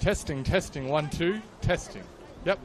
Testing, testing, 1, 2, testing. Yep.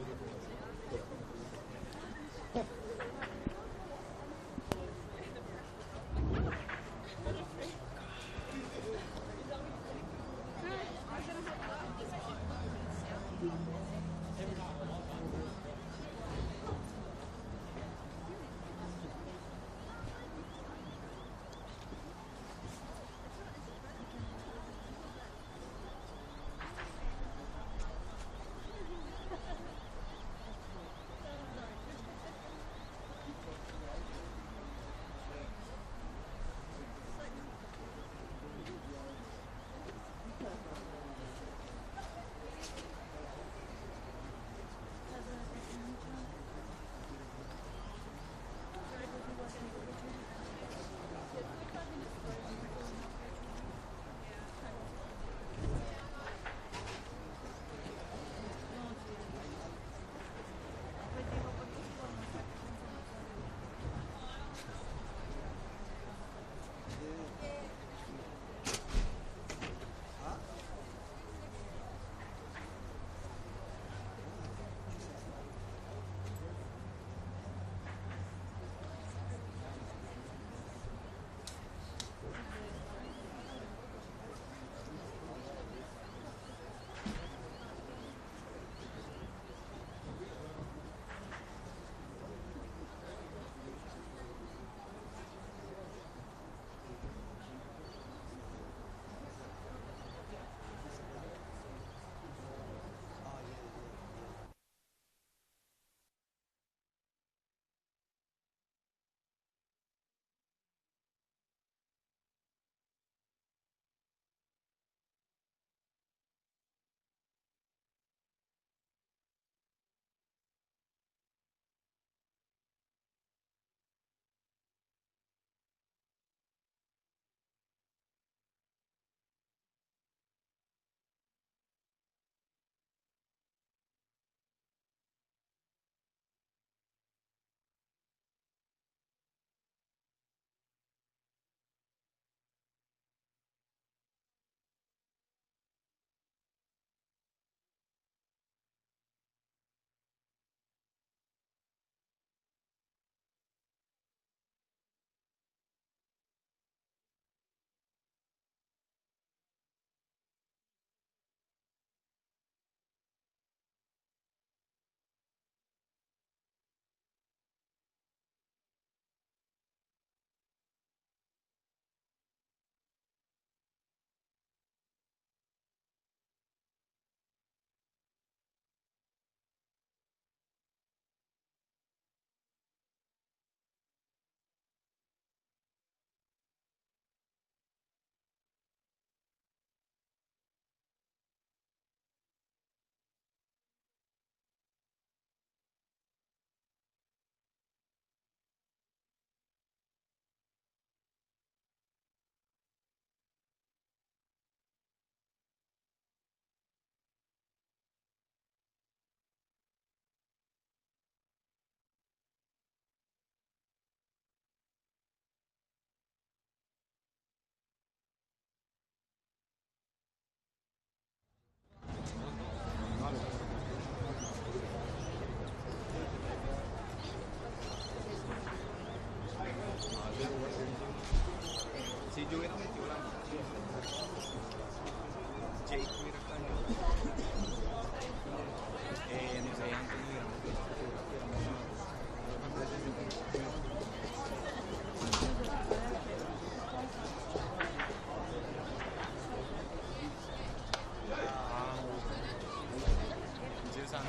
What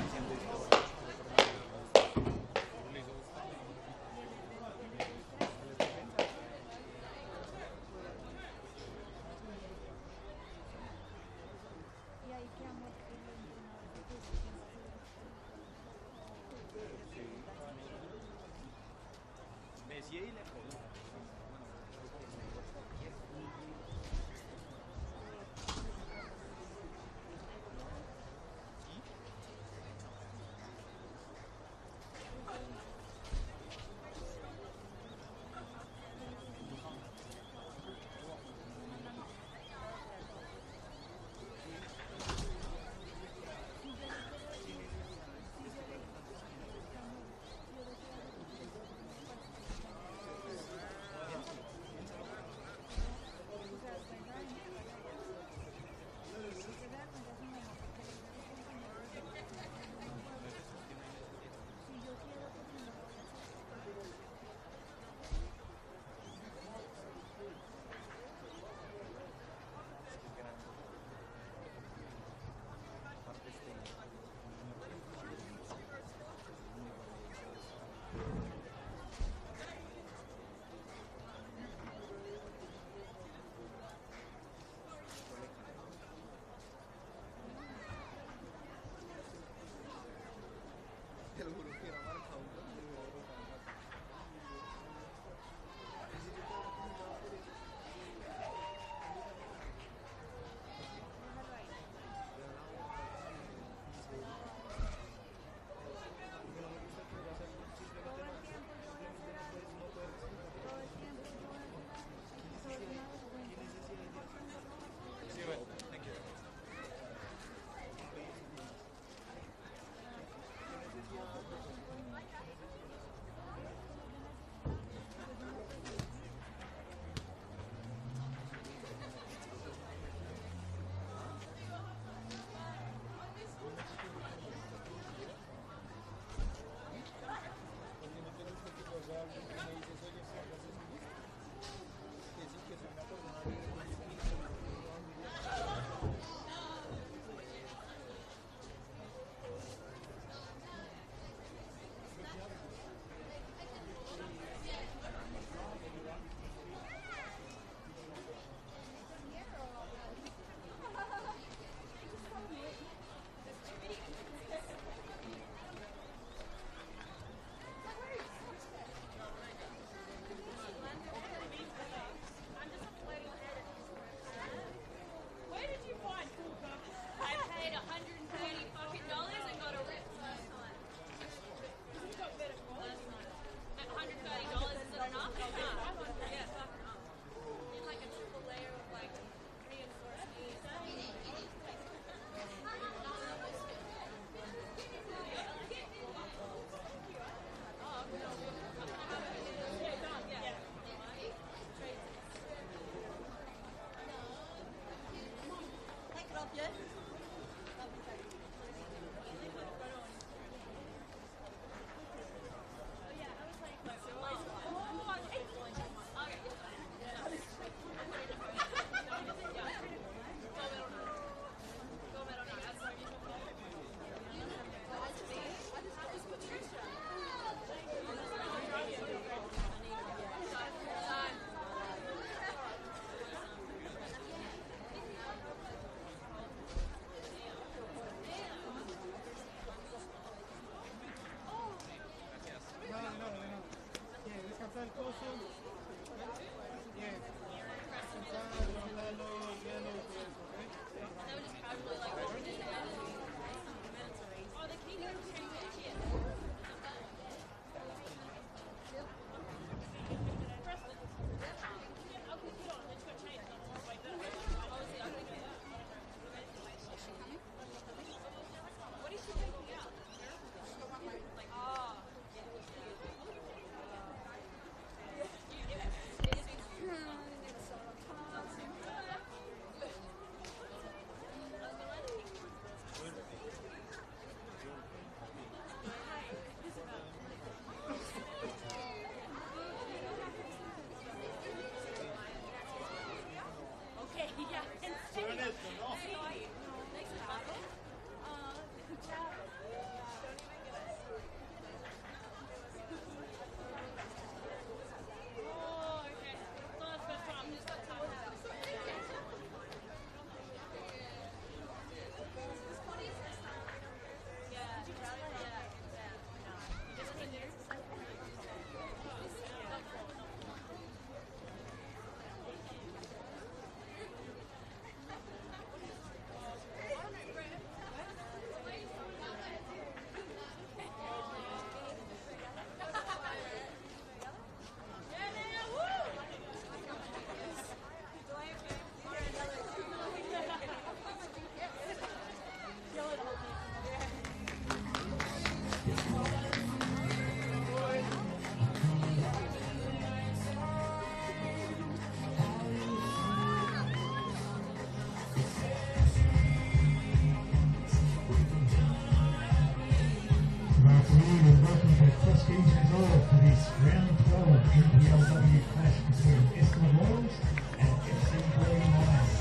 and welcome to Cross Keys Resolve for this round 12 NPLW clash between Essendon Royals and FC Bulleen Lions.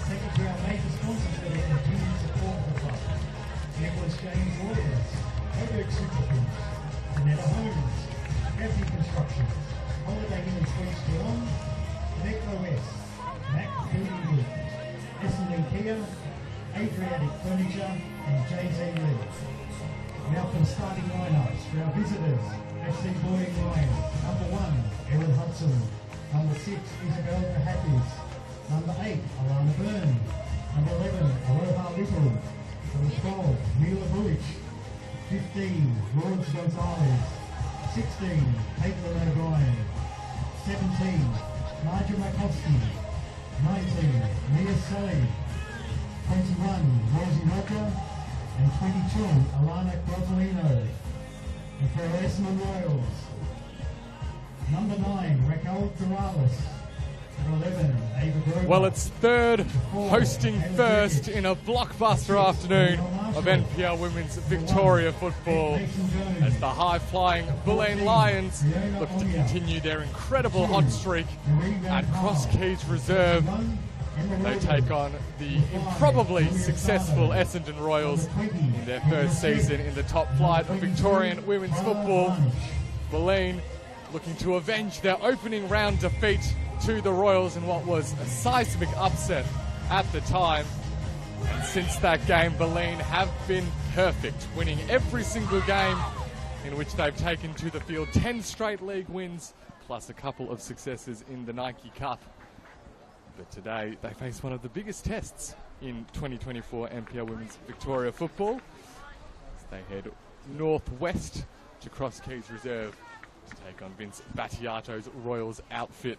Thank you to our major sponsors for their continued support of the club. Nicholas James Lawyers, Coburg Superfoods, Janetta Homes, Kathy Construction, Holiday Inn and Suites Geelong, Connect OS, Mac Building Group, Essendon Kia, Adriatic Furniture, and JZ Lee. Now for the starting lineups for our visitors, FC Bulleen Lions. Number 1, Erin Hudson. Number 6, Isabel Hackers. Number 8, Alana Byrne. Number 11, Aloha Little. Number 12, Mila Bulich. 15, Lawrence Gonzalez. 16, Caitlin O'Brien. 17, Marja Makowski. 19, Mia Sully. 21, Rosie Roger. And 22, Alana Grozzolino. And for our Essendon Royals, number 9, Raquel Corrales. And 11, Ava Grover. Well, it's third, hosting first in a blockbuster afternoon of NPL Women's Victoria football as the high-flying Bulleen Lions look to continue their incredible hot streak at Cross Keys Reserve. They take on the improbably successful Essendon Royals in their first season in the top flight of Victorian women's football. Bulleen looking to avenge their opening round defeat to the Royals in what was a seismic upset at the time. And since that game, Bulleen have been perfect, winning every single game in which they've taken to the field. 10 straight league wins, plus a couple of successes in the Nike Cup. But today, they face one of the biggest tests in 2024 NPL Women's Victoria football as they head northwest to Cross Keys Reserve to take on Vince Battiato's Royals outfit.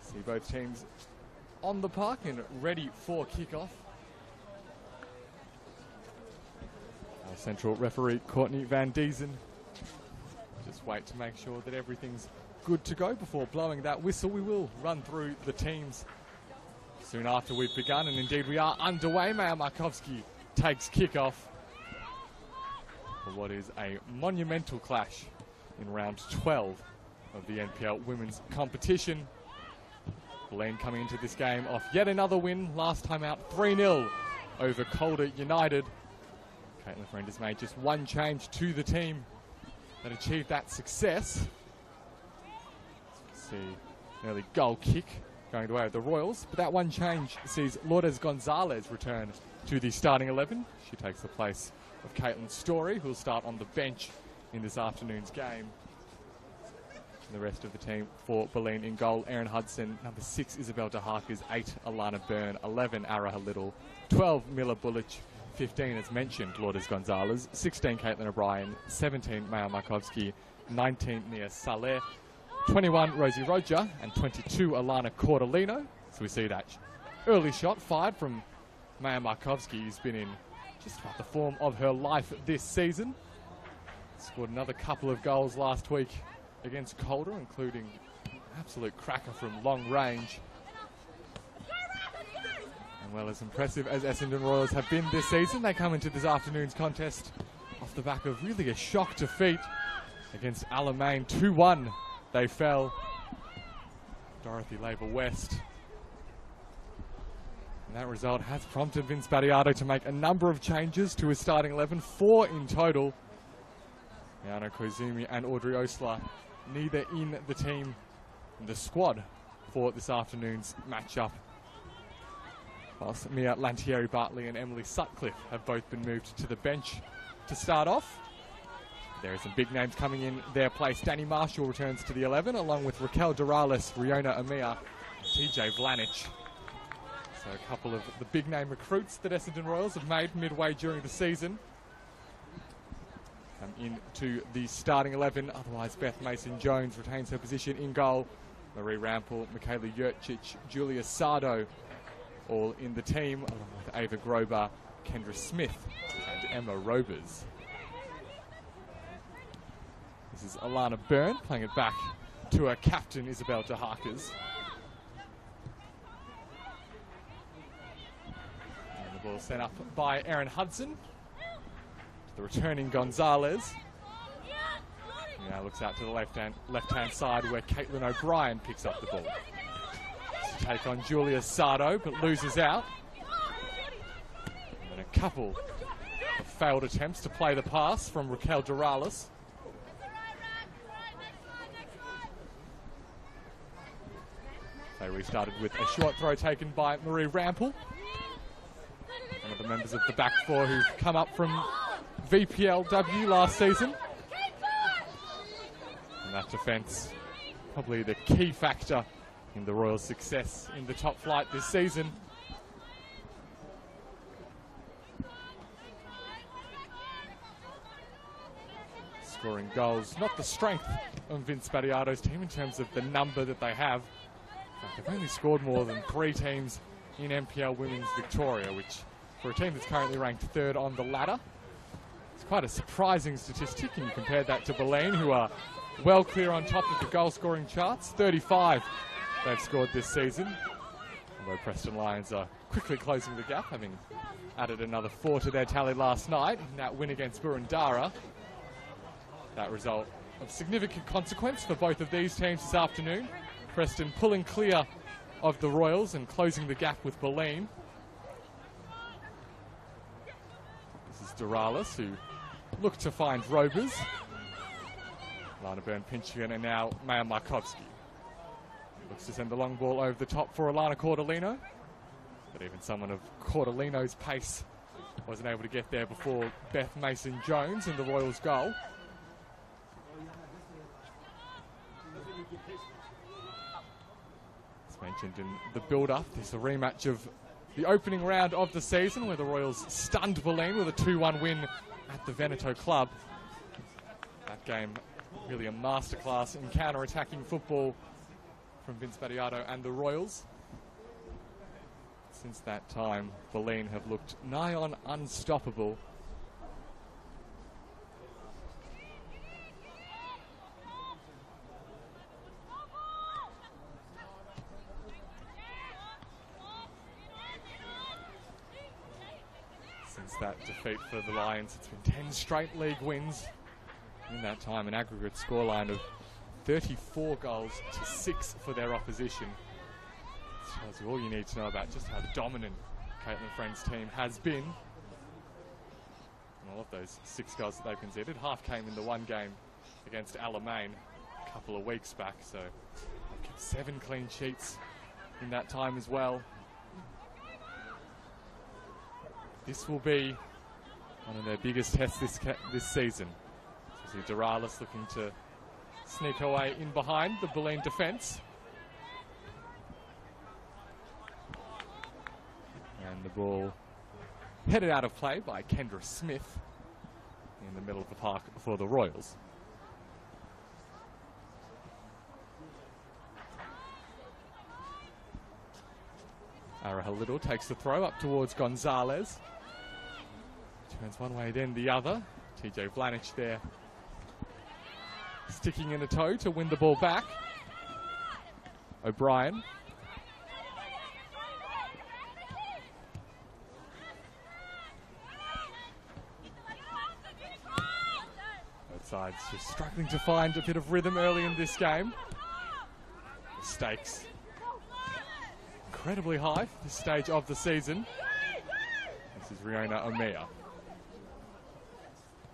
See both teams on the park and ready for kickoff. Our central referee, Courtney Van Diesen, just wait to make sure that everything's good to go before blowing that whistle. We will run through the teams soon after we've begun, and indeed we are underway. Maya Markovsky takes kickoff for what is a monumental clash in round 12 of the NPL women's competition. Bulleen coming into this game off yet another win, last time out 3-0 over Calder United. Caitlin Friend has made just one change to the team that achieved that success. See an early goal kick going the way of the Royals, but that one change sees Lourdes Gonzalez return to the starting 11. She takes the place of Caitlin Story, who will start on the bench in this afternoon's game. And the rest of the team for Bulleen in goal: Erin Hudson, number 6 Isabel DeHarkers, 8 Alana Byrne, 11 Araha Little, 12 Mila Bulich, 15 as mentioned Lourdes Gonzalez, 16 Caitlin O'Brien, 17 Maya Markovsky, 19 Nia Saleh, 21 Rosie Roger, and 22 Alana Cordolino. So we see that early shot fired from Maya Markovsky, who's been in just about the form of her life this season. Scored another couple of goals last week against Calder, including an absolute cracker from long range. And well, as impressive as Essendon Royals have been this season, they come into this afternoon's contest off the back of really a shock defeat against Alamein. 2-1 they fell. Dorothy Labour West. And that result has prompted Vince Battiato to make a number of changes to his starting 11, 4 in total. Miano Koizumi and Audrey Osler neither in the team, in the squad for this afternoon's matchup. Whilst Mia Lantieri-Bartley and Emily Sutcliffe have both been moved to the bench to start off. There are some big names coming in their place. Danny Marshall returns to the 11, along with Raquel Dorales, Riona Amia, TJ Vlanich. So a couple of the big name recruits that Essendon Royals have made midway during the season come into the starting 11. Otherwise, Beth Mason-Jones retains her position in goal. Marie Rampel, Michaela Jurcic, Julia Sardo, all in the team, along with Ava Grober, Kendra Smith, and Emma Robers. This is Alana Byrne playing it back to her captain, Isabel DeHarkers. And the ball sent up by Erin Hudson. The returning Gonzalez. Now looks out to the left-hand side where Caitlin O'Brien picks up the ball. To take on Julia Sardo, but loses out. And then a couple of failed attempts to play the pass from Raquel Doralis. They restarted with a short throw taken by Marie Rampel, one of the members of the back four who've come up from VPLW last season. And that defence, probably the key factor in the Royals' success in the top flight this season. Scoring goals, not the strength of Vince Battiato's team in terms of the number that they have. They've only scored more than 3 teams in NPL Women's Victoria, which for a team that's currently ranked 3rd on the ladder, it's quite a surprising statistic. And you compare that to Bulleen, who are well clear on top of the goal scoring charts. 35 they've scored this season, although Preston Lions are quickly closing the gap, having added another 4 to their tally last night in that win against Burundara. That result of significant consequence for both of these teams this afternoon. Preston pulling clear of the Royals and closing the gap with Bulleen. This is Doralis, who looked to find Rovers. Lana Byrne-Pinchigan and now Maya Markovski. Looks to send the long ball over the top for Alana Cordolino. But even someone of Cordolino's pace wasn't able to get there before Beth Mason-Jones and the Royals' goal. As mentioned in the build-up, this is a rematch of the opening round of the season where the Royals stunned Bulleen with a 2-1 win at the Veneto Club. That game really a masterclass in counter-attacking football from Vince Battiato and the Royals. Since that time, Bulleen have looked nigh on unstoppable. Since that defeat for the Lions, it's been 10 straight league wins. In that time, an aggregate scoreline of 34 goals to 6 for their opposition. This tells you all you need to know about just how dominant Caitlin Friend's team has been. And all of those 6 goals that they've conceded, half came in the one game against Alamein a couple of weeks back, so they've kept 7 clean sheets in that time as well. This will be one of their biggest tests this season. So see Doralis looking to sneak her way in behind the Bulleen defence. And the ball headed out of play by Kendra Smith in the middle of the park for the Royals. Araha Little takes the throw up towards Gonzalez. Turns one way, then the other. TJ Vlanich there sticking in a toe to win the ball back. O'Brien. Both sides just struggling to find a bit of rhythm early in this game. The stakes incredibly high for this stage of the season. This is Riona Omiya,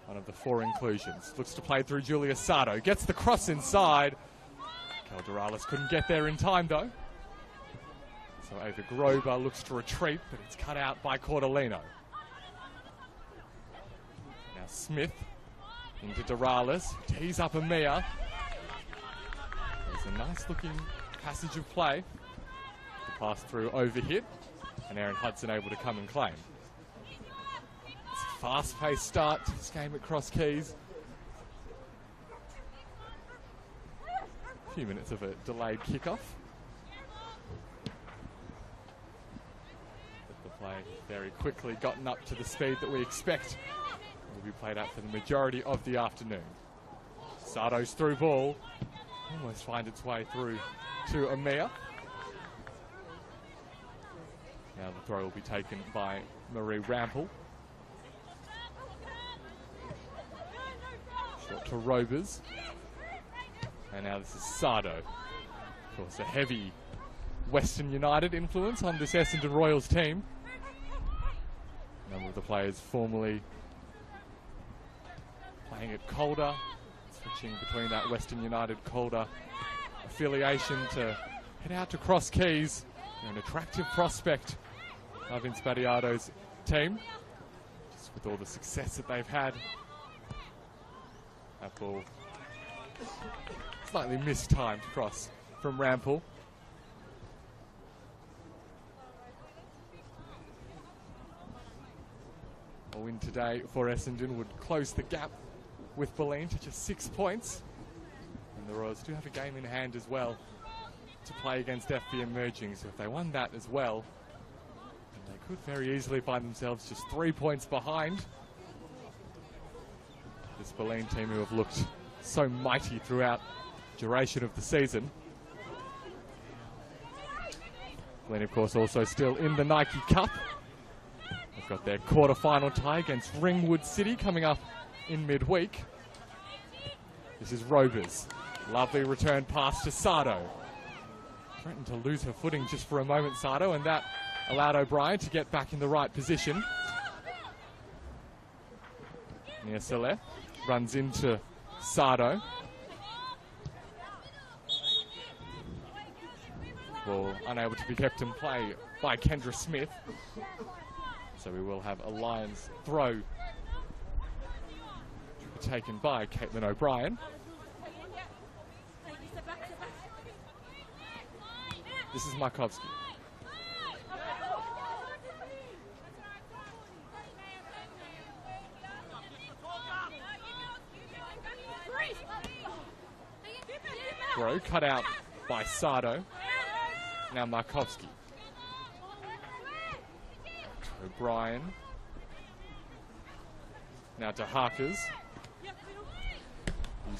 one of the 4 inclusions. Looks to play through Julia Sardo. Gets the cross inside. Doralis couldn't get there in time though. So Ava Grober looks to retreat, but it's cut out by Cordolino. Now Smith into Doralis. Tees up Omiya. There's a nice looking passage of play. The pass through overhit, and Erin Hudson able to come and claim. It's a fast-paced start to this game at Cross Keys. A few minutes of a delayed kickoff. But the play very quickly gotten up to the speed that we expect will be played out for the majority of the afternoon. Sardo's through ball almost finds its way through to Omiya. Now the throw will be taken by Marie Rampel. for Rovers. And now this is Sardo. Of course, a heavy Western United influence on this Essendon Royals team. A number of the players formerly playing at Calder, switching between that Western United Calder affiliation to head out to Cross Keys. They're an attractive prospect of Vince Battiato's team, just with all the success that they've had. That ball slightly mistimed cross from Rampal. A win today for Essendon would close the gap with Bulleen to just 6 points. And the Royals do have a game in hand as well to play against FB Emerging, so if they won that as well, they could very easily find themselves just 3 points behind this Bulleen team, who have looked so mighty throughout the duration of the season. Bulleen, of course, also still in the Nike Cup. They've got their quarter-final tie against Ringwood City coming up in midweek. This is Rovers. Lovely return pass to Sardo. Threatened to lose her footing just for a moment, Sardo, and that allowed O'Brien to get back in the right position. Nia Saleh runs into Sardo. Ball unable to be kept in play by Kendra Smith. So we will have a Lions throw taken by Caitlin O'Brien. This is Markovsky. Throw cut out by Sardo. Now Markovsky. O'Brien. Now to Harkers.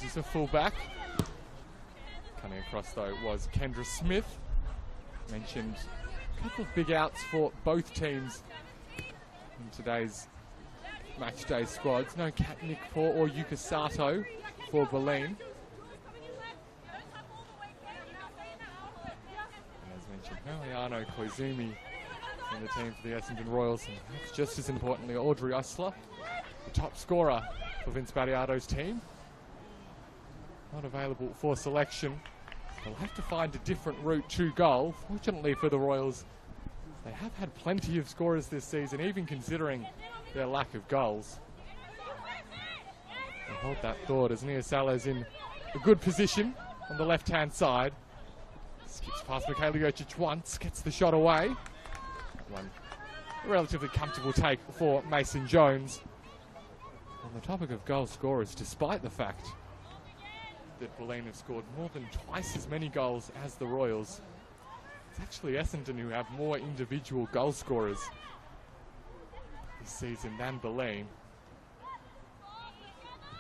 Uses a fullback. Coming across though was Kendra Smith. Mentioned a couple of big outs for both teams in today's match day squads. No Kat Nickpaw or Yuka Sato for Bulleen. And as mentioned, Mariano Koizumi in the team for the Essendon Royals, and just as importantly, Audrey Osler, the top scorer for Vince Battiato's team. Not available for selection. They'll have to find a different route to goal. Fortunately for the Royals, they have had plenty of scorers this season, even considering their lack of goals. And hold that thought as Nia Saleh's in a good position on the left-hand side. Skips past Michaela Jocic once, gets the shot away. One relatively comfortable take for Mason Jones. On the topic of goal scorers, despite the fact that Bulleen have scored more than twice as many goals as the Royals, it's actually Essendon who have more individual goal scorers this season than Bulleen.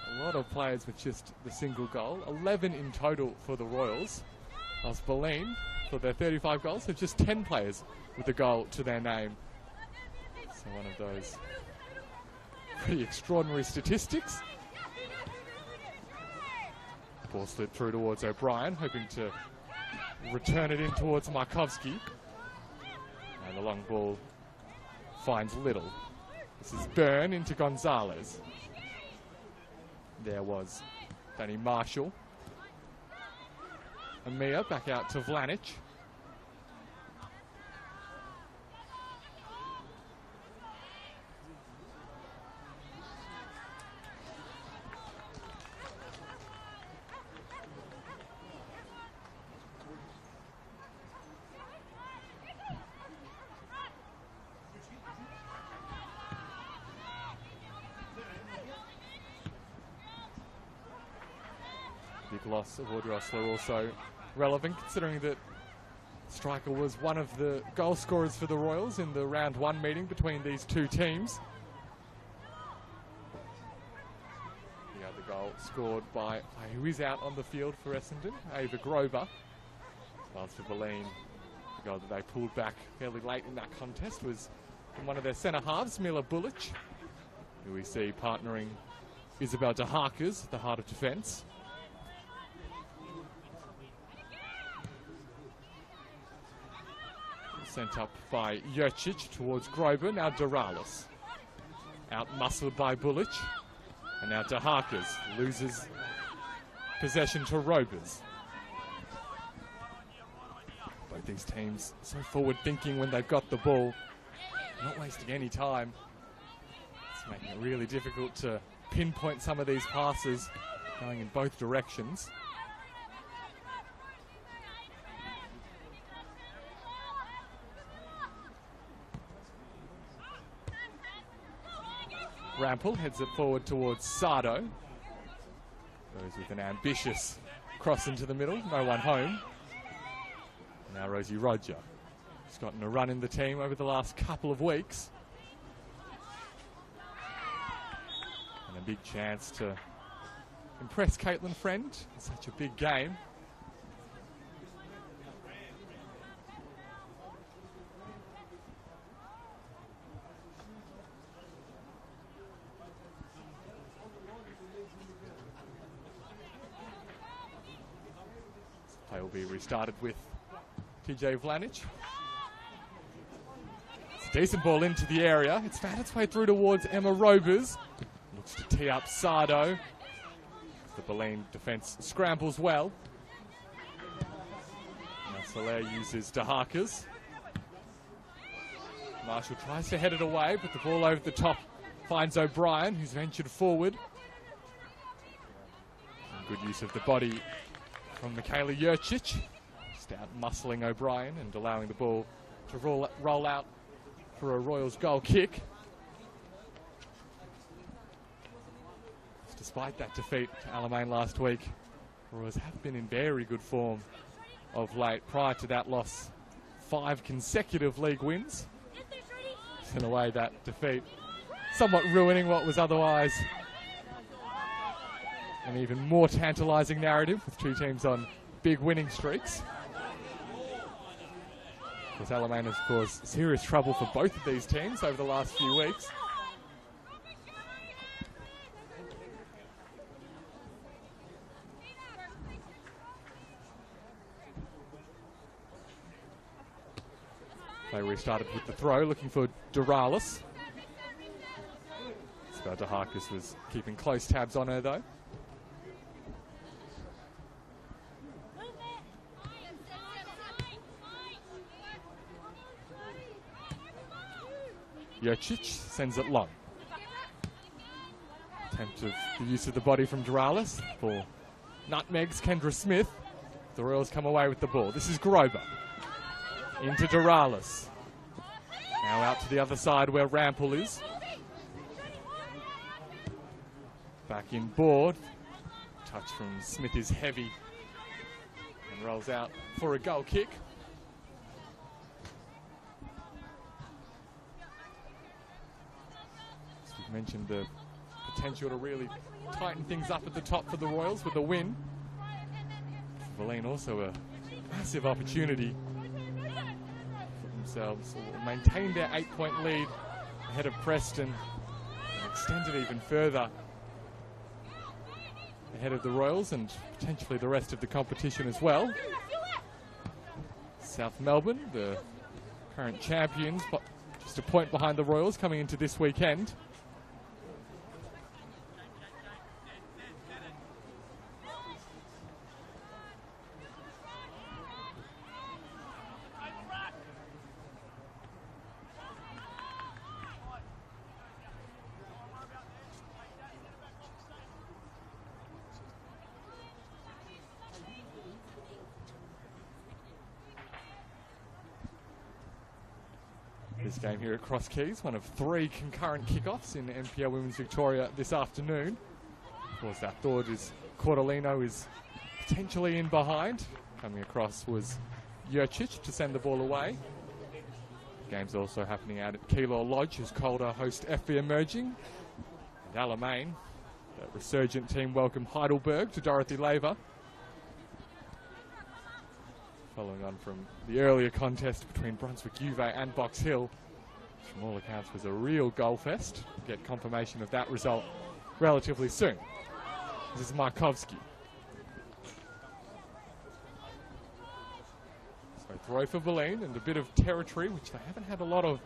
A lot of players with just the single goal, 11 in total for the Royals, whilst Bulleen, for their 35 goals, have just 10 players with a goal to their name. So one of those pretty extraordinary statistics. Ball slid through towards O'Brien, hoping to return it in towards Markovsky. And the long ball finds Little. This is Byrne into Gonzalez. There was Danny Marshall. Amia back out to Vlanic. Big loss of Audrey Osler also relevant, considering that striker was one of the goal scorers for the Royals in the round 1 meeting between these two teams. The other goal scored by a player who is out on the field for Essendon, Ava Grover. Whilst for Bulleen, the goal that they pulled back fairly late in that contest was from one of their centre halves, Mila Bullich, who we see partnering Isabel de Harkers at the heart of defence. Sent up by Jurcic towards Grober, now Doralis. Out-muscled by Bullich, and now de Harkers loses possession to Robers. Both these teams so forward-thinking when they've got the ball, not wasting any time. It's making it really difficult to pinpoint some of these passes going in both directions. Rampel heads it forward towards Sardo. Goes with an ambitious cross into the middle, no one home. Now Rosie Roger. She's gotten a run in the team over the last couple of weeks. And a big chance to impress Caitlin Friend in such a big game. Play will be restarted with TJ Vlanic. It's a decent ball into the area. It's found its way through towards Emma Robers. Looks to tee up Sardo. The Bulleen defence scrambles well. Now Soler uses de Harkers. Marshall tries to head it away, but the ball over the top finds O'Brien, who's ventured forward. And good use of the body from Michaela Jurcic. Just out muscling O'Brien and allowing the ball to roll out for a Royals goal kick. Despite that defeat to Alamein last week, Royals have been in very good form of late. Prior to that loss, 5 consecutive league wins. In a way, that defeat somewhat ruining what was otherwise an even more tantalising narrative with 2 teams on big winning streaks. Because Alamein has caused serious trouble for both of these teams over the last few weeks. They restarted with the throw, looking for Doralis. Isabel de Harkers was keeping close tabs on her, though. Jurcic sends it long. Attempt of the use of the body from Doralis for nutmegs Kendra Smith. The Royals come away with the ball. This is Grober. Into Doralis. Now out to the other side where Rampel is. Back in board. Touch from Smith is heavy. And rolls out for a goal kick. As we've mentioned, the potential to really tighten things up at the top for the Royals with a win. Bulleen also a massive opportunity. Themselves maintained their 8-point lead ahead of Preston and extended even further ahead of the Royals and potentially the rest of the competition as well. South Melbourne, the current champions, but just a point behind the Royals coming into this weekend. This game here at Cross Keys, one of 3 concurrent kickoffs in NPL Women's Victoria this afternoon. Of course, that thought is Cordolino is potentially in behind. Coming across was Jurcic to send the ball away. The game's also happening out at Keilor Lodge as Calder host FB Emerging. And Alamein, that resurgent team, welcome Heidelberg to Dorothy Laver. Following on from the earlier contest between Brunswick Juve and Box Hill, which from all accounts was a real goal fest. Get confirmation of that result relatively soon. This is Markovski. So throw for Bulleen and a bit of territory, which they haven't had a lot of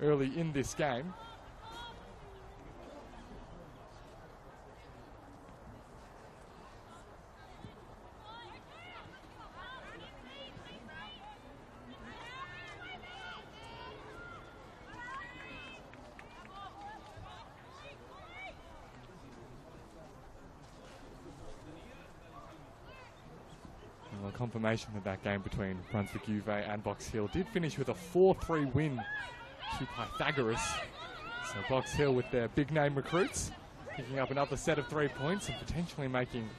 early in this game. Well, confirmation that that game between Brunswick Juve and Box Hill did finish with a 4-3 win to Pythagoras. So Box Hill with their big name recruits picking up another set of 3 points and potentially making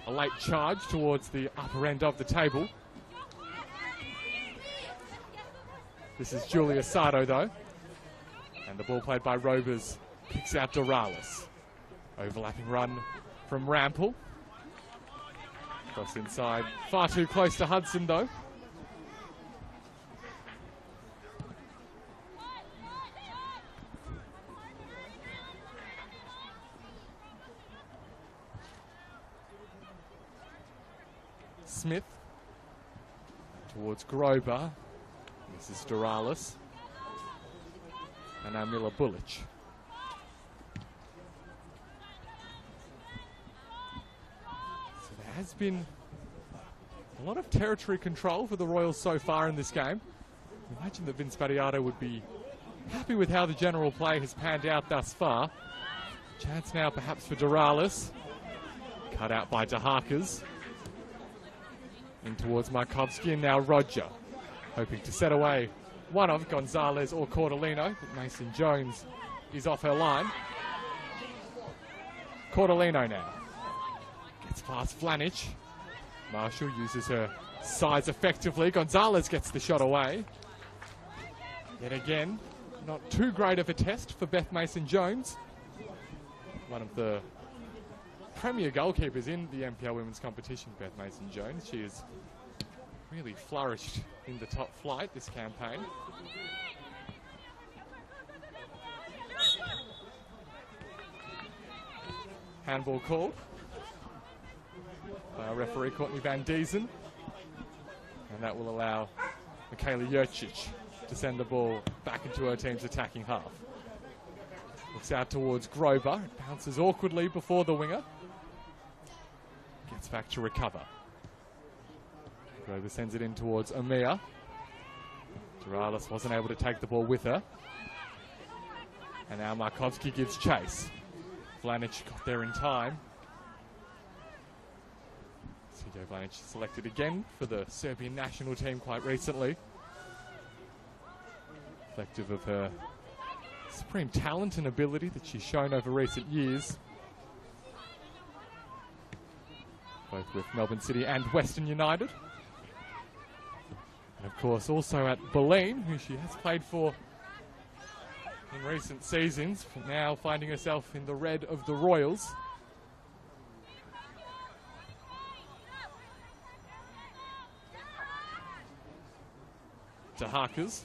a late charge towards the upper end of the table. This is Julia Sardo though, and the ball played by Rovers kicks out Doralis. Overlapping run from Rampel. Cross inside, far too close to Hudson though. Smith towards Grober. This is Doralis. And now Miller Bullich. Has been a lot of territory control for the Royals so far in this game. I imagine that Vince Battiato would be happy with how the general play has panned out thus far. Chance now perhaps for Doralis. Cut out by DeHakers. In towards Markovski and now Roger. Hoping to set away one of Gonzalez or Cordolino, but Mason Jones is off her line. Cordolino now. Gets past Flanich. Marshall uses her size effectively. Gonzalez gets the shot away. Yet again, not too great of a test for Beth Mason-Jones. One of the premier goalkeepers in the NPL women's competition, Beth Mason-Jones. She has really flourished in the top flight this campaign. Handball called by our referee Courtney Van Diesen, and that will allow Michaela Jurcic to send the ball back into her team's attacking half. Looks out towards Grover, it bounces awkwardly before the winger, gets back to recover. Grover sends it in towards Amir. Doralis wasn't able to take the ball with her, and now Markovski gives chase. Vlanic got there in time. CJ Vlanic selected again for the Serbian national team quite recently. Reflective of her supreme talent and ability that she's shown over recent years. Both with Melbourne City and Western United. And of course also at Bulleen, who she has played for in recent seasons, now finding herself in the red of the Royals. DeHakers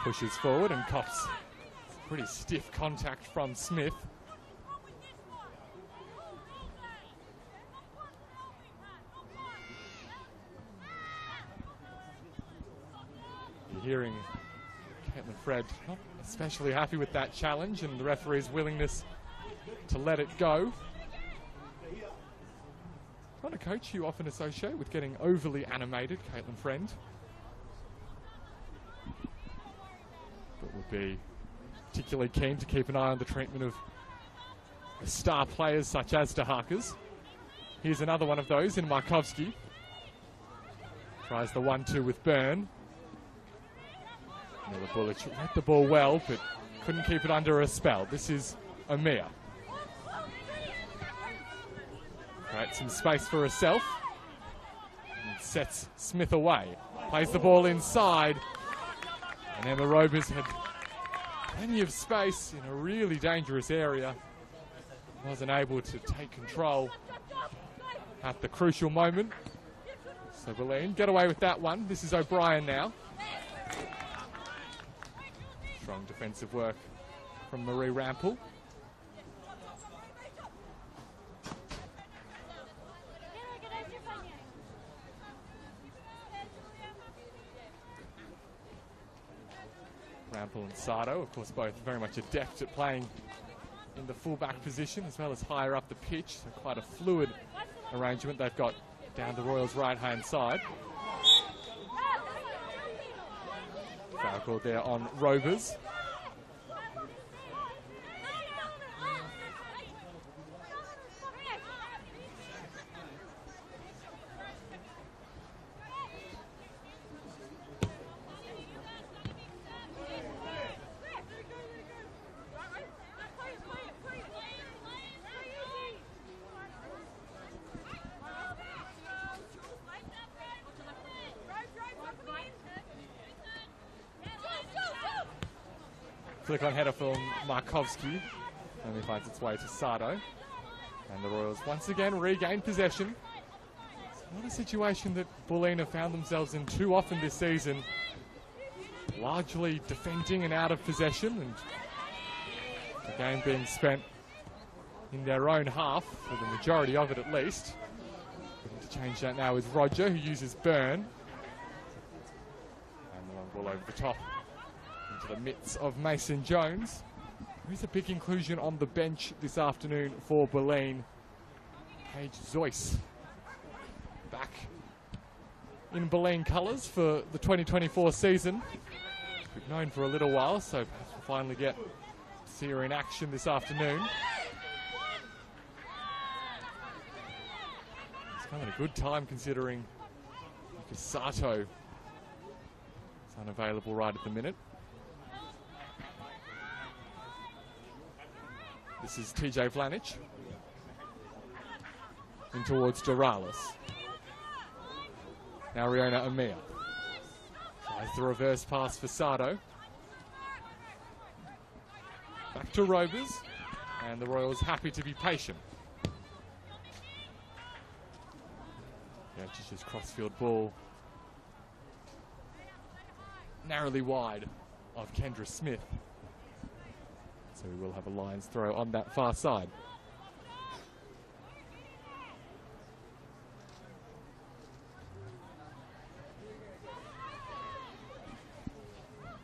pushes forward and cops pretty stiff contact from Smith. You're hearing Caitlin Fred not especially happy with that challenge and the referee's willingness to let it go. Not a coach you often associate with getting overly animated, Caitlin Friend. But would be particularly keen to keep an eye on the treatment of star players such as DeHakers. Here's another one of those in Markovski. Tries the 1-2 with Byrne. Miller Bullich read the ball well, but couldn't keep it under a spell. This is Amir. Creates some space for herself. And sets Smith away. Plays the ball inside. And Emma Rovers had plenty of space in a really dangerous area. Wasn't able to take control at the crucial moment. So Bulleen get away with that one. This is O'Brien now. Strong defensive work from Marie Rampel. Rampel and Sato, of course, both very much adept at playing in the fullback position as well as higher up the pitch, so quite a fluid arrangement they've got down the Royals' right-hand side. Foul called there on Rovers. Flick on header from Markovsky, only finds its way to Sato. And the Royals once again regain possession. It's not a situation that Bulleen have found themselves in too often this season. Largely defending and out of possession, and the game being spent in their own half, for the majority of it at least. Looking to change that now is Roger, who uses Burn. And the long ball over the top into the midst of Mason Jones. There is a big inclusion on the bench this afternoon for Bulleen. Paige Zoyce back in Bulleen colours for the 2024 season. We've known for a little while, so perhaps we'll finally get to see her in action this afternoon. It's kind of a good time considering Sato is unavailable right at the minute. This is TJ Vlanic in towards Doralis. Now Riona Amia tries the reverse pass for Sato. Back to Rovers, and the Royals happy to be patient. Yeah, just crossfield ball narrowly wide of Kendra Smith. So we will have a Lions throw on that far side.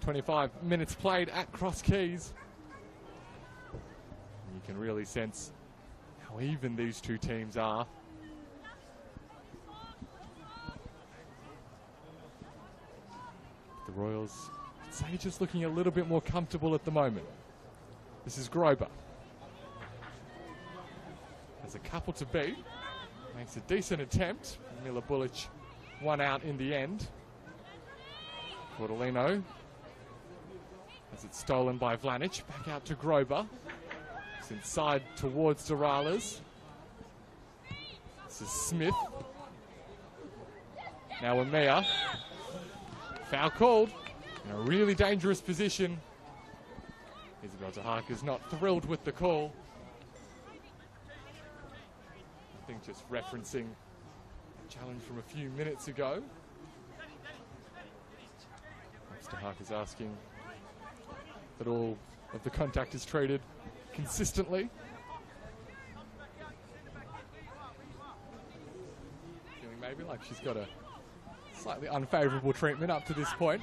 "25 minutes played at Cross Keys." And you can really sense how even these two teams are. The Royals, I'd say, just looking a little bit more comfortable at the moment. This is Grober. There's a couple to beat. Makes a decent attempt. Miller Bullich one out in the end. Portolino has it stolen by Vlanic. Back out to Grober. It's inside towards Doralis. This is Smith. Now Amea. Foul called. In a really dangerous position. Isabel Tahaka's not thrilled with the call. I think just referencing a challenge from a few minutes ago. Tahaka's asking that all of the contact is treated consistently. Feeling maybe like she's got a slightly unfavourable treatment up to this point.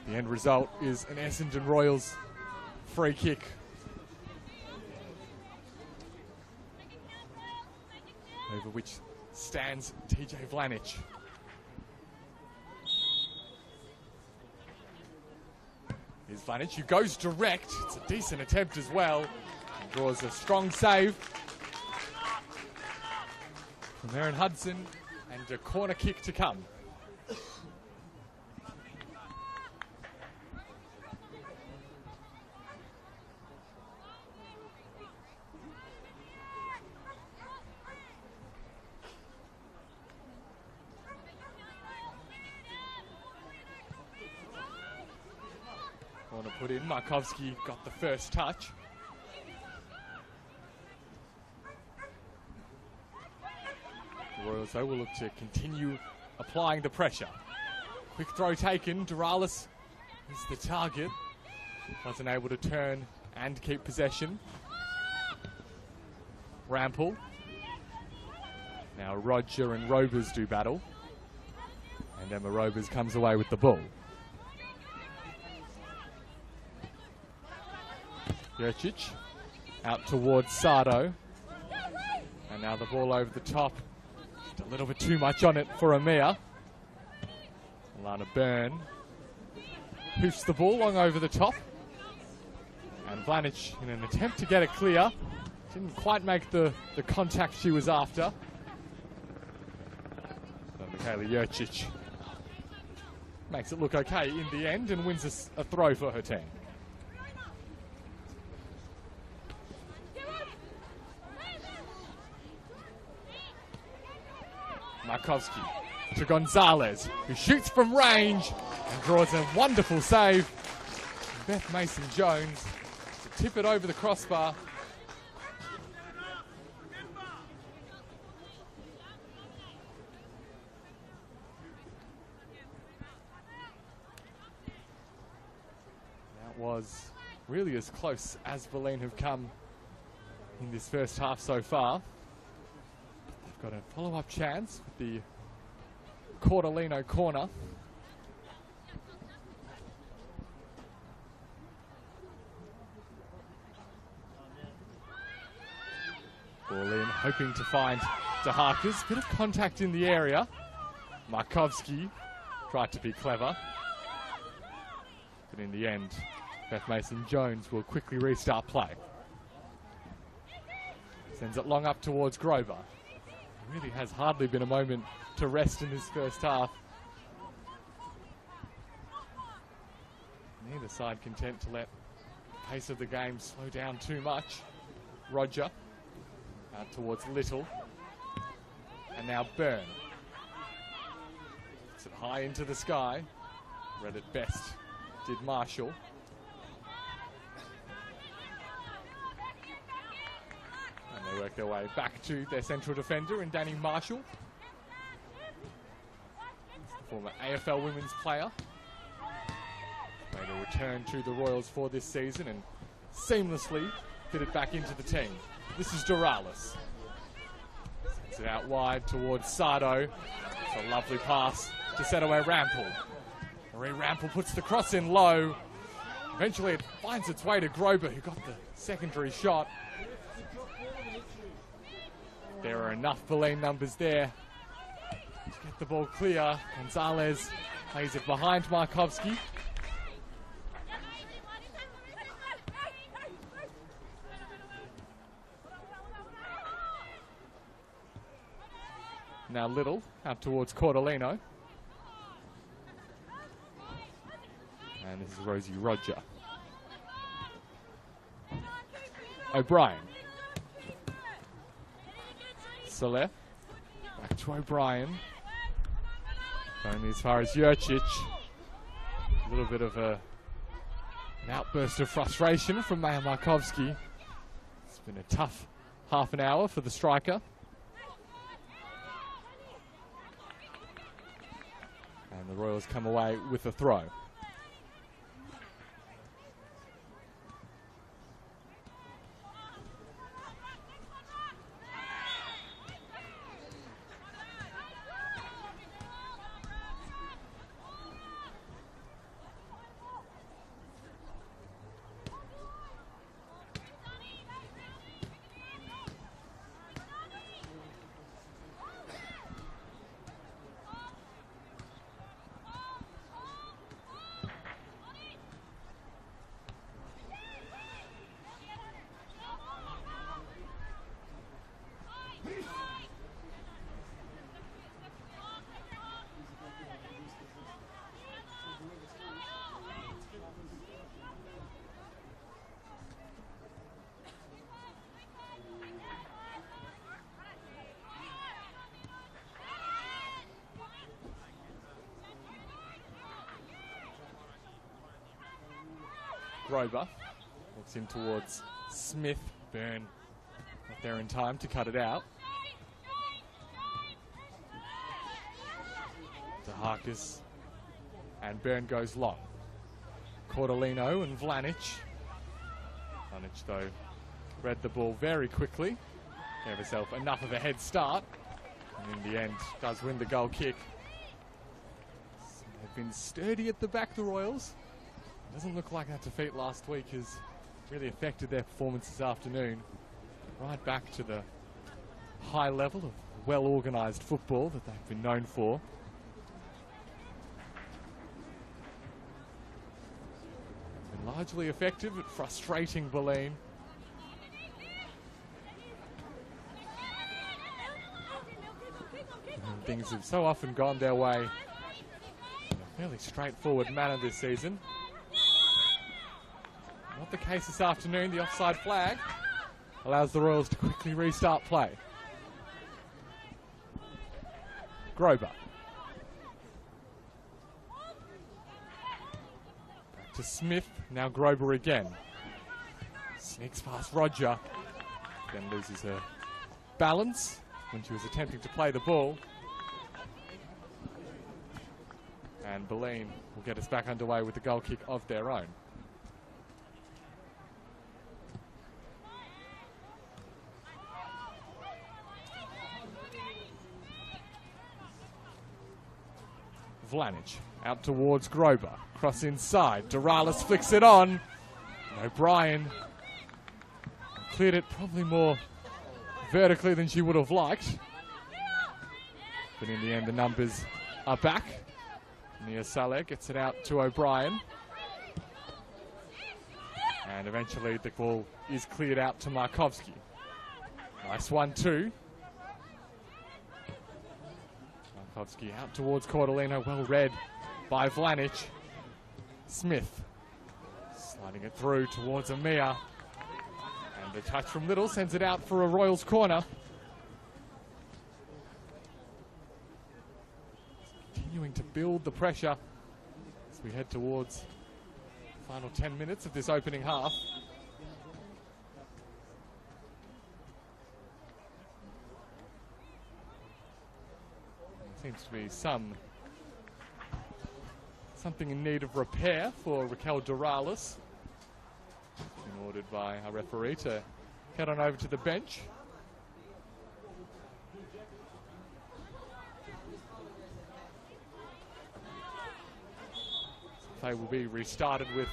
The end result is an Essendon Royals free kick. Over which stands TJ Vlanic. Here's Vlanic, who goes direct. It's a decent attempt as well. And draws a strong save from Erin Hudson, and a corner kick to come. Corner put in. Markovsky got the first touch. The Royals, though, will look to continue applying the pressure. Quick throw taken. Doralis is the target. Wasn't able to turn and keep possession. Rampel. Now Roger and Rovers do battle. And Emma Rovers comes away with the ball. Jurcic out towards Sardo. And now the ball over the top. Just a little bit too much on it for Amir. Alana Byrne hoofs the ball long over the top. And Vlanic, in an attempt to get it clear, didn't quite make the contact she was after. So Michaela Jurcic makes it look okay in the end and wins a throw for her team. Markovski to Gonzalez, who shoots from range and draws a wonderful save. And Beth Mason-Jones to tip it over the crossbar. That was really as close as Bulleen have come in this first half so far. Got a follow-up chance with the Cordolino corner. Bulleen hoping to find DeHarkers. Bit of contact in the area. Markovski tried to be clever. But in the end, Beth Mason-Jones will quickly restart play. Sends it long up towards Grover. Really has hardly been a moment to rest in this first half. Neither side content to let the pace of the game slow down too much. Roger out towards Little. And now Byrne. Puts it high into the sky. Read it best did Marshall. They work their way back to their central defender in Danny Marshall. The former AFL women's player. Made a return to the Royals for this season and seamlessly fitted back into the team. This is Doralis. Sends it out wide towards Sardo. It's a lovely pass to set away Rampel. Marie Rampel puts the cross in low. Eventually it finds its way to Grover, who got the secondary shot. There are enough Bulleen numbers there to get the ball clear. Gonzalez plays it behind Markovski. Now Little out towards Cordolino. And this is Rosie Roger. O'Brien. Saleh. Back to O'Brien. Only as far as Jurcic. A little bit of an outburst of frustration from Maya Markovski. It's been a tough half an hour for the striker. And the Royals come away with a throw. Grover walks in towards Smith. Byrne not there in time to cut it out. DeHarkers and Byrne goes long. Cordolino and Vlanic. Vlanic, though, read the ball very quickly. Gave herself enough of a head start. And in the end, does win the goal kick. They've been sturdy at the back, the Royals. Doesn't look like that defeat last week has really affected their performance this afternoon. Right back to the high level of well-organised football that they've been known for. Been largely effective at frustrating Bulleen. And things have so often gone their way in a fairly straightforward manner this season. Not the case this afternoon. The offside flag allows the Royals to quickly restart play. Grober. Back to Smith. Now Grober again. Sneaks past Roger. Then loses her balance when she was attempting to play the ball. And Bulleen will get us back underway with the goal kick of their own. Vlanic out towards Grober. Cross inside. Doralis flicks it on. O'Brien cleared it probably more vertically than she would have liked. But in the end, the numbers are back. Nia Saleh gets it out to O'Brien. And eventually the ball is cleared out to Markovski. Nice 1-2. Markovski out towards Cordolino, well read by Vlanic. Smith sliding it through towards Amir. And the touch from Little sends it out for a Royals corner. Continuing to build the pressure as we head towards the final 10 minutes of this opening half. Seems to be something in need of repair for Raquel Doralis. Been ordered by our referee to head on over to the bench. Play will be restarted with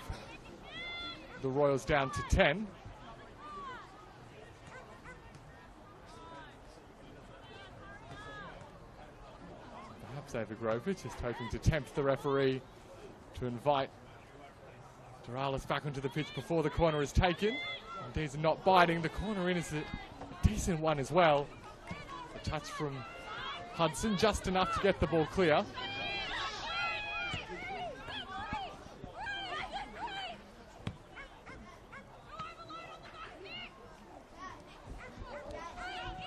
the Royals down to 10. Over Grover, just hoping to tempt the referee to invite Doralis back onto the pitch before the corner is taken. And these are not biting. The corner in is a decent one as well. A touch from Hudson, just enough to get the ball clear.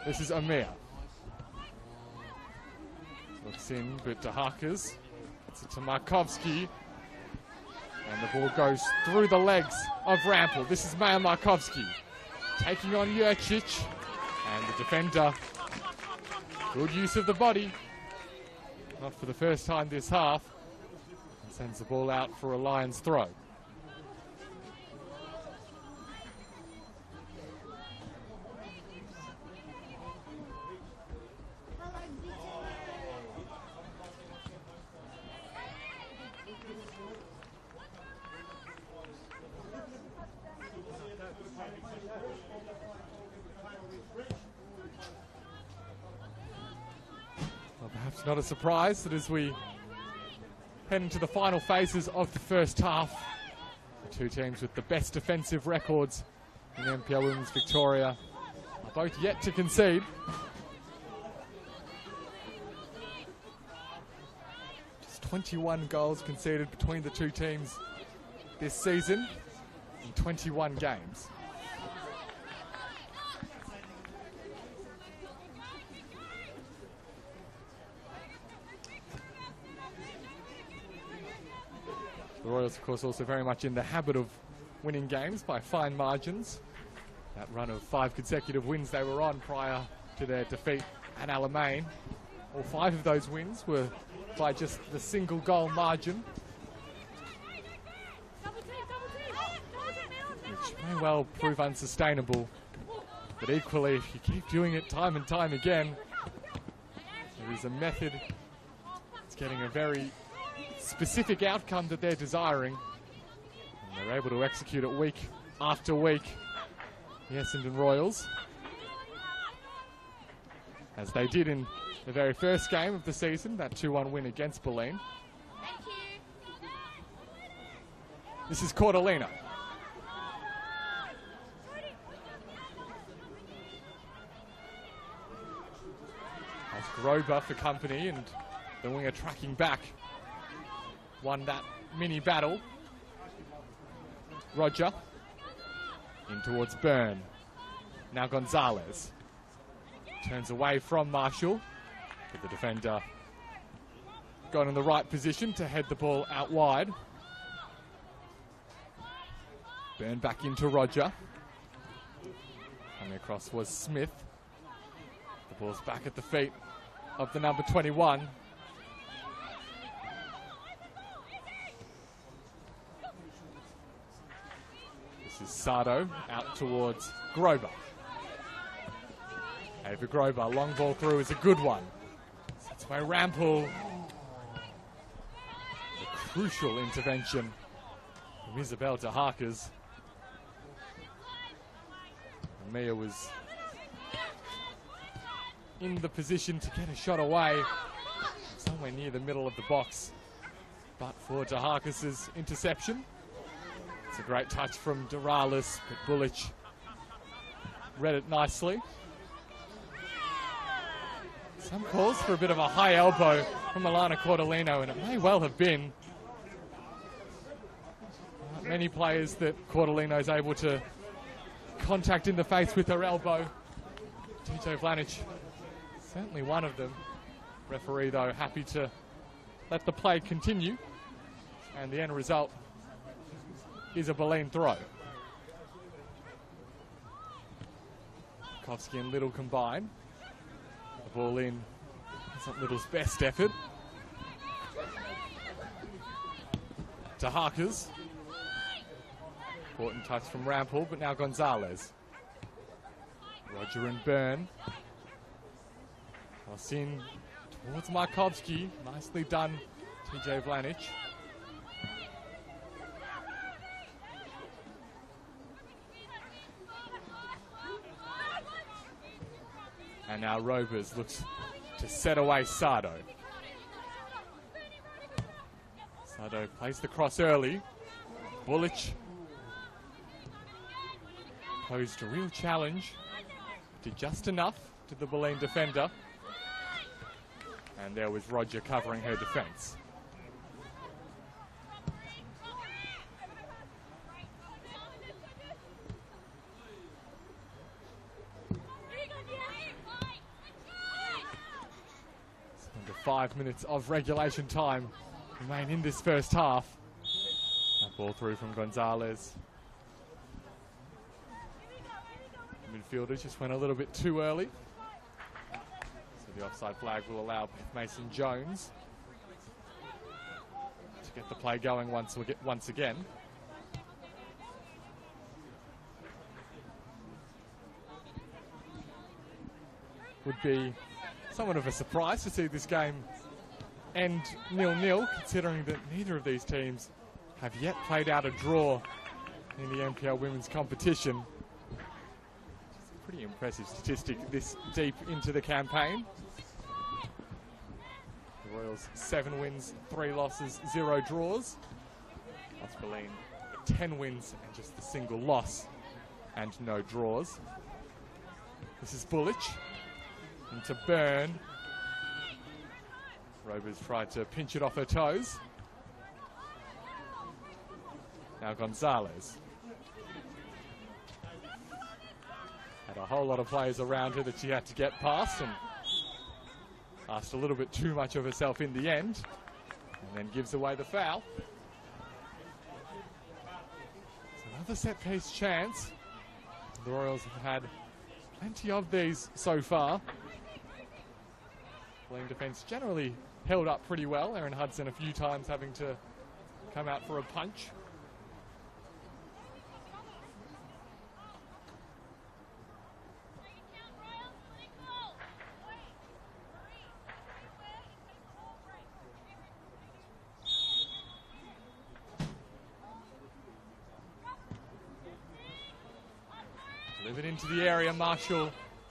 This is Amir. Looks in, but to Harkers. It's to Markovski. And the ball goes through the legs of Rampel. This is Maya Markovski taking on Jurcic. And the defender, good use of the body. Not for the first time this half. And sends the ball out for a Lions throw. Perhaps not a surprise that as we head into the final phases of the first half, the two teams with the best defensive records in NPL Women's Victoria are both yet to concede. Just 21 goals conceded between the two teams this season in 21 games. The Royals, of course, also very much in the habit of winning games by fine margins. That run of 5 consecutive wins they were on prior to their defeat at Alamein. All 5 of those wins were by just the single goal margin, which may well prove unsustainable. But equally, if you keep doing it time and time again, there is a method. It's getting a very specific outcome that they're desiring, and they're able to execute it week after week, the Essendon Royals, as they did in the very first game of the season, that 2-1 win against Bulleen. This is Cordelina. Has Grober for company, and the winger tracking back. Won that mini battle. Roger. In towards Byrne. Now Gonzalez. Turns away from Marshall. But the defender got in the right position to head the ball out wide. Byrne back into Roger. Coming across was Smith. The ball's back at the feet of the number 21. This is Sardo out towards Grober. Ava Grober, long ball through is a good one. That's by Rampel. A crucial intervention from Isabel de Harkers. Mia was in the position to get a shot away, somewhere near the middle of the box, but for de Harkers' interception. It's a great touch from Doralis, but Bullich read it nicely. Some calls for a bit of a high elbow from Milana Cordelino, and it may well have been. Not many players that Cordelino is able to contact in the face with her elbow. TJ Vlanic, certainly one of them. Referee, though, happy to let the play continue, and the end result is a Bulleen throw. Kovsky and Little combine. The ball in. It's not Little's best effort. To Harkers. Important touch from Rampel, but now Gonzalez. Roger and Byrne. Cross in towards Markovsky. Nicely done, TJ Vlanic. And now Rovers looks to set away Sardo. Sardo plays the cross early. Bullich posed a real challenge. Did just enough to the Bulleen defender. And there was Roger covering her defence. Under 5 minutes of regulation time remain in this first half. That ball through from Gonzalez. Midfielders just went a little bit too early. So the offside flag will allow Mason Jones to get the play going once again. Would be somewhat of a surprise to see this game end 0-0, considering that neither of these teams have yet played out a draw in the NPL women's competition. Pretty impressive statistic this deep into the campaign. The Royals 7 wins, 3 losses, 0 draws. Plus Bulleen 10 wins and just a single loss and no draws. This is Bullich into Byrne. Rovers tried to pinch it off her toes. Now Gonzalez. Had a whole lot of players around her that she had to get past, and asked a little bit too much of herself in the end, and then gives away the foul. It's another set piece chance. The Royals have had plenty of these so far. Bulleen defence generally held up pretty well. Erin Hudson a few times having to come out for a punch. Delivered into the area. Marshall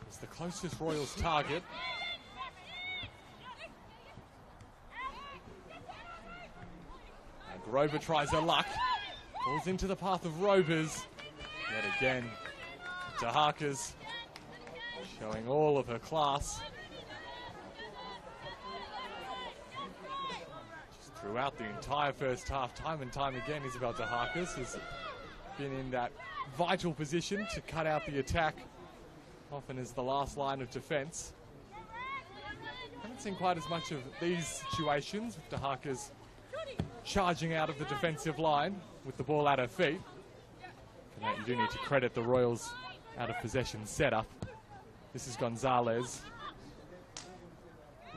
is the closest Royals target. And Grover tries her luck. Falls into the path of Rovers. Yet again, Tahaka's showing all of her class. Just throughout the entire first half, time and time again, Isabel Tahaka's has been in that vital position to cut out the attack, often as the last line of defence. Haven't seen quite as much of these situations with Tahaka's charging out of the defensive line with the ball at her feet. For that, you do need to credit the Royals' out of possession setup. This is Gonzalez.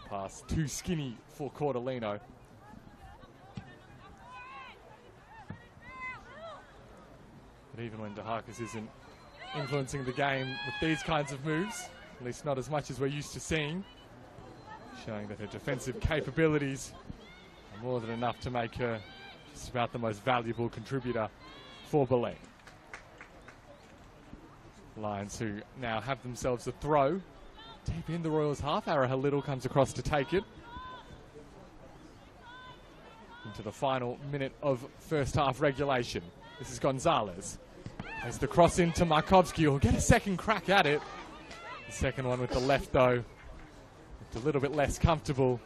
Pass too skinny for Cordolino. But even when Tahaka's isn't influencing the game with these kinds of moves, at least not as much as we're used to seeing, showing that her defensive capabilities are more than enough to make her just about the most valuable contributor for Bulleen. Lions who now have themselves a throw deep in the Royals' half. Araha Little comes across to take it. Into the final minute of first half regulation. This is Gonzalez. As the cross into Markovsky, who'll get a second crack at it. The second one with the left, though, looked a little bit less comfortable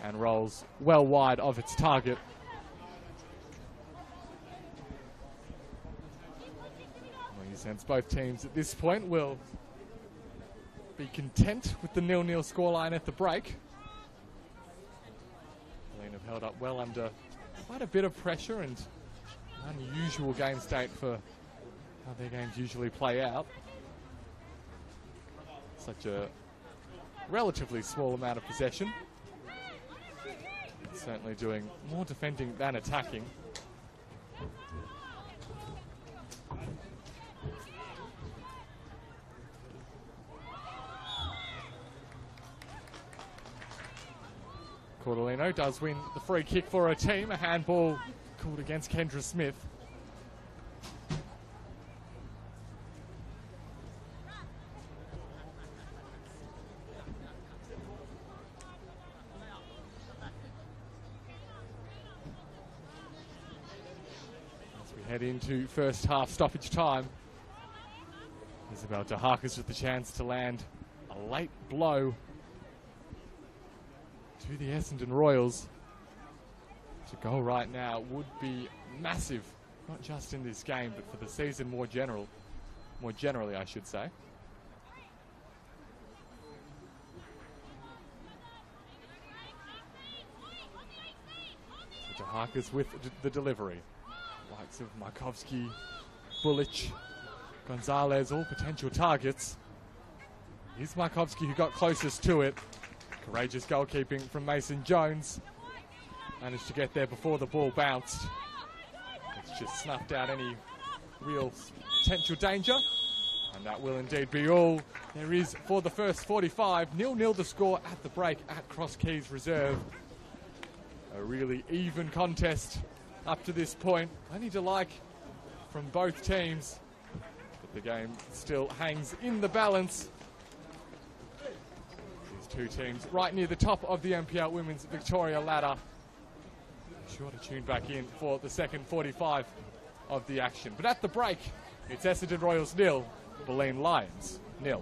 and rolls well wide of its target. Well, you sense both teams at this point will be content with the 0-0 scoreline at the break. Bulleen have held up well under quite a bit of pressure and an unusual game state for how their games usually play out. Such a relatively small amount of possession. Certainly doing more defending than attacking. Cordolino does win the free kick for her team. A handball called against Kendra Smith. Head into first half stoppage time. Isabel Tahaka's with the chance to land a late blow to the Essendon Royals. To go right now would be massive, not just in this game, but for the season more generally, I should say. So Tahaka's with the delivery. Likes of Markovsky, Bullich, Gonzalez, all potential targets. Here's Markovsky who got closest to it. Courageous goalkeeping from Mason Jones. Managed to get there before the ball bounced. It's just snuffed out any real potential danger. And that will indeed be all there is for the first 45. 0-0 the score at the break at Cross Keys Reserve. A really even contest up to this point. Plenty to like from both teams, but the game still hangs in the balance. These two teams right near the top of the NPL Women's Victoria ladder. Be sure to tune back in for the second 45 of the action. But at the break, it's Essendon Royals 0, Bulleen Lions 0.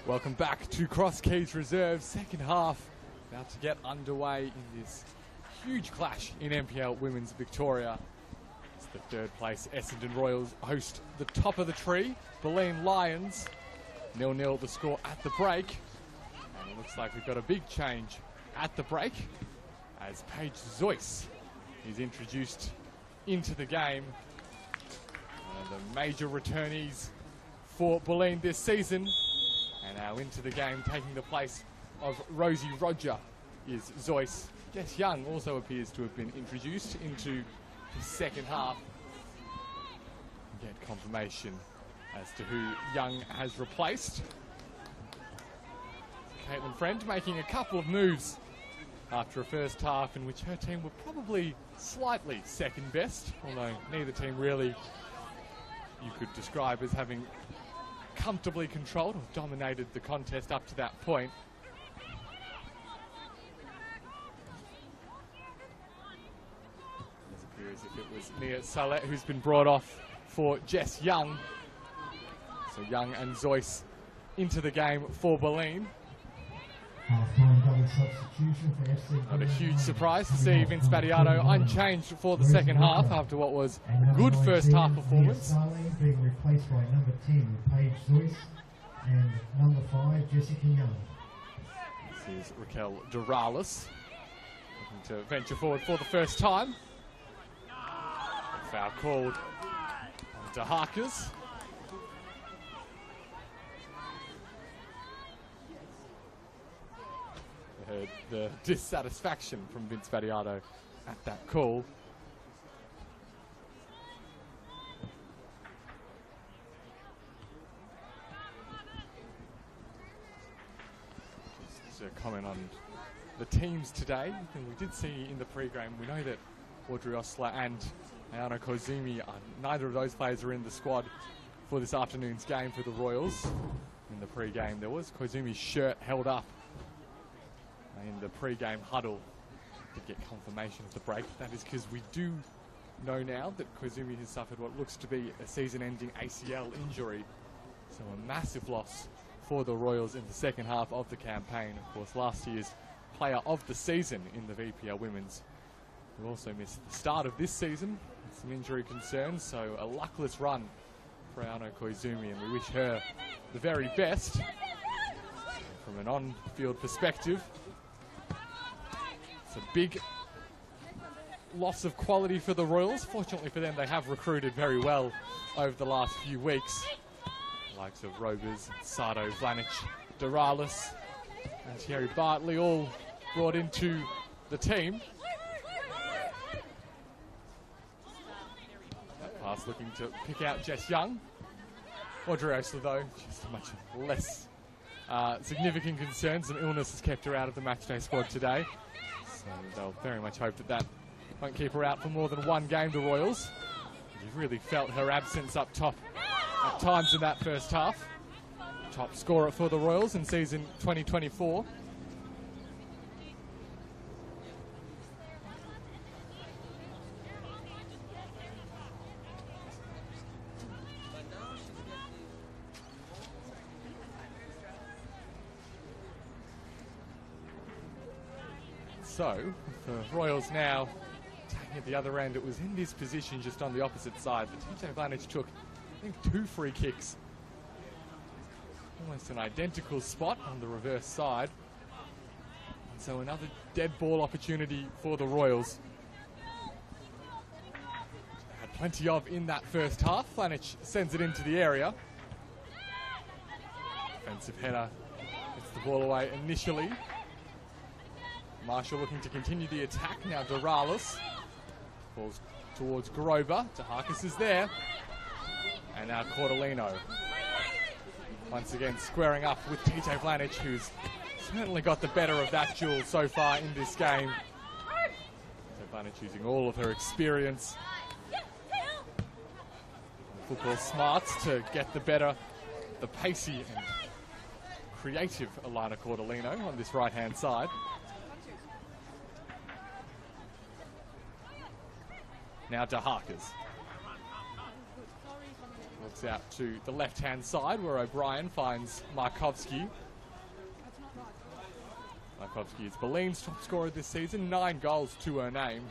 Welcome back to Cross Keys Reserve. Second half about to get underway in this huge clash in NPL Women's Victoria. It's the third place Essendon Royals host the top of the tree, Bulleen Lions. 0-0 the score at the break. And it looks like we've got a big change at the break as Paige Zoyce is introduced into the game. One of the major returnees for Bulleen this season. And now into the game, taking the place of Rosie Roger, is Zoyce. Jess Young also appears to have been introduced into the second half. Get confirmation as to who Young has replaced. Caitlin Friend making a couple of moves after a first half in which her team were probably slightly second best, although neither team really you could describe as having comfortably controlled or dominated the contest up to that point. It appears as if it was Nia Saleh who's been brought off for Jess Young. So Young and Zoyce into the game for Bulleen. Not a huge surprise to see Vince Battiato unchanged for the second half after what was a good first half performance. Being replaced by number 10, Paige Zoyce, and number 5, Jessica Young. This is Raquel Doralis looking to venture forward for the first time. A foul called on DeHarkers. Heard the dissatisfaction from Vince Battiato at that call. Just a comment on the teams today. And we did see in the pre-game, we know that Audrey Osler and Ayano Koizumi, neither of those players are in the squad for this afternoon's game for the Royals. In the pre-game, there was Koizumi's shirt held up in the pre-game huddle. Did get confirmation of the break. That is because we do know now that Koizumi has suffered what looks to be a season-ending ACL injury. So a massive loss for the Royals in the second half of the campaign. Of course, last year's player of the season in the VPL Women's, who also missed the start of this season with some injury concerns. So a luckless run for Ayano Koizumi, and we wish her the very best. From an on-field perspective, it's a big loss of quality for the Royals. Fortunately for them, they have recruited very well over the last few weeks. The likes of Robers, Sardo, Vlanic, Doralis, and Thierry Bartley all brought into the team. That pass looking to pick out Jess Young. Audrey Osler, though, just much less significant concerns. Some illness has kept her out of the matchday squad today. So they'll very much hope that that won't keep her out for more than one game, the Royals. You've really felt her absence up top at times in that first half. Top scorer for the Royals in season 2024. So, the Royals now taking at the other end. It was in this position just on the opposite side. The TJ Vlanic took, I think, 2 free kicks. Almost an identical spot on the reverse side. And so another dead ball opportunity for the Royals. Had plenty of in that first half. Vlanic sends it into the area. Offensive header gets the ball away initially. Marshall looking to continue the attack. Now Doralis falls towards Grover. DeHarkis is there. And now Cordolino. Once again squaring up with TJ Vlanich, who's certainly got the better of that duel so far in this game. TJ Vlanich using all of her experience and football smarts to get the better, the pacey and creative Alana Cordolino on this right-hand side. Now DeHarkis. Looks out to the left-hand side where O'Brien finds Markovsky. Markovsky is Bulleen's top scorer this season, 9 goals to her name.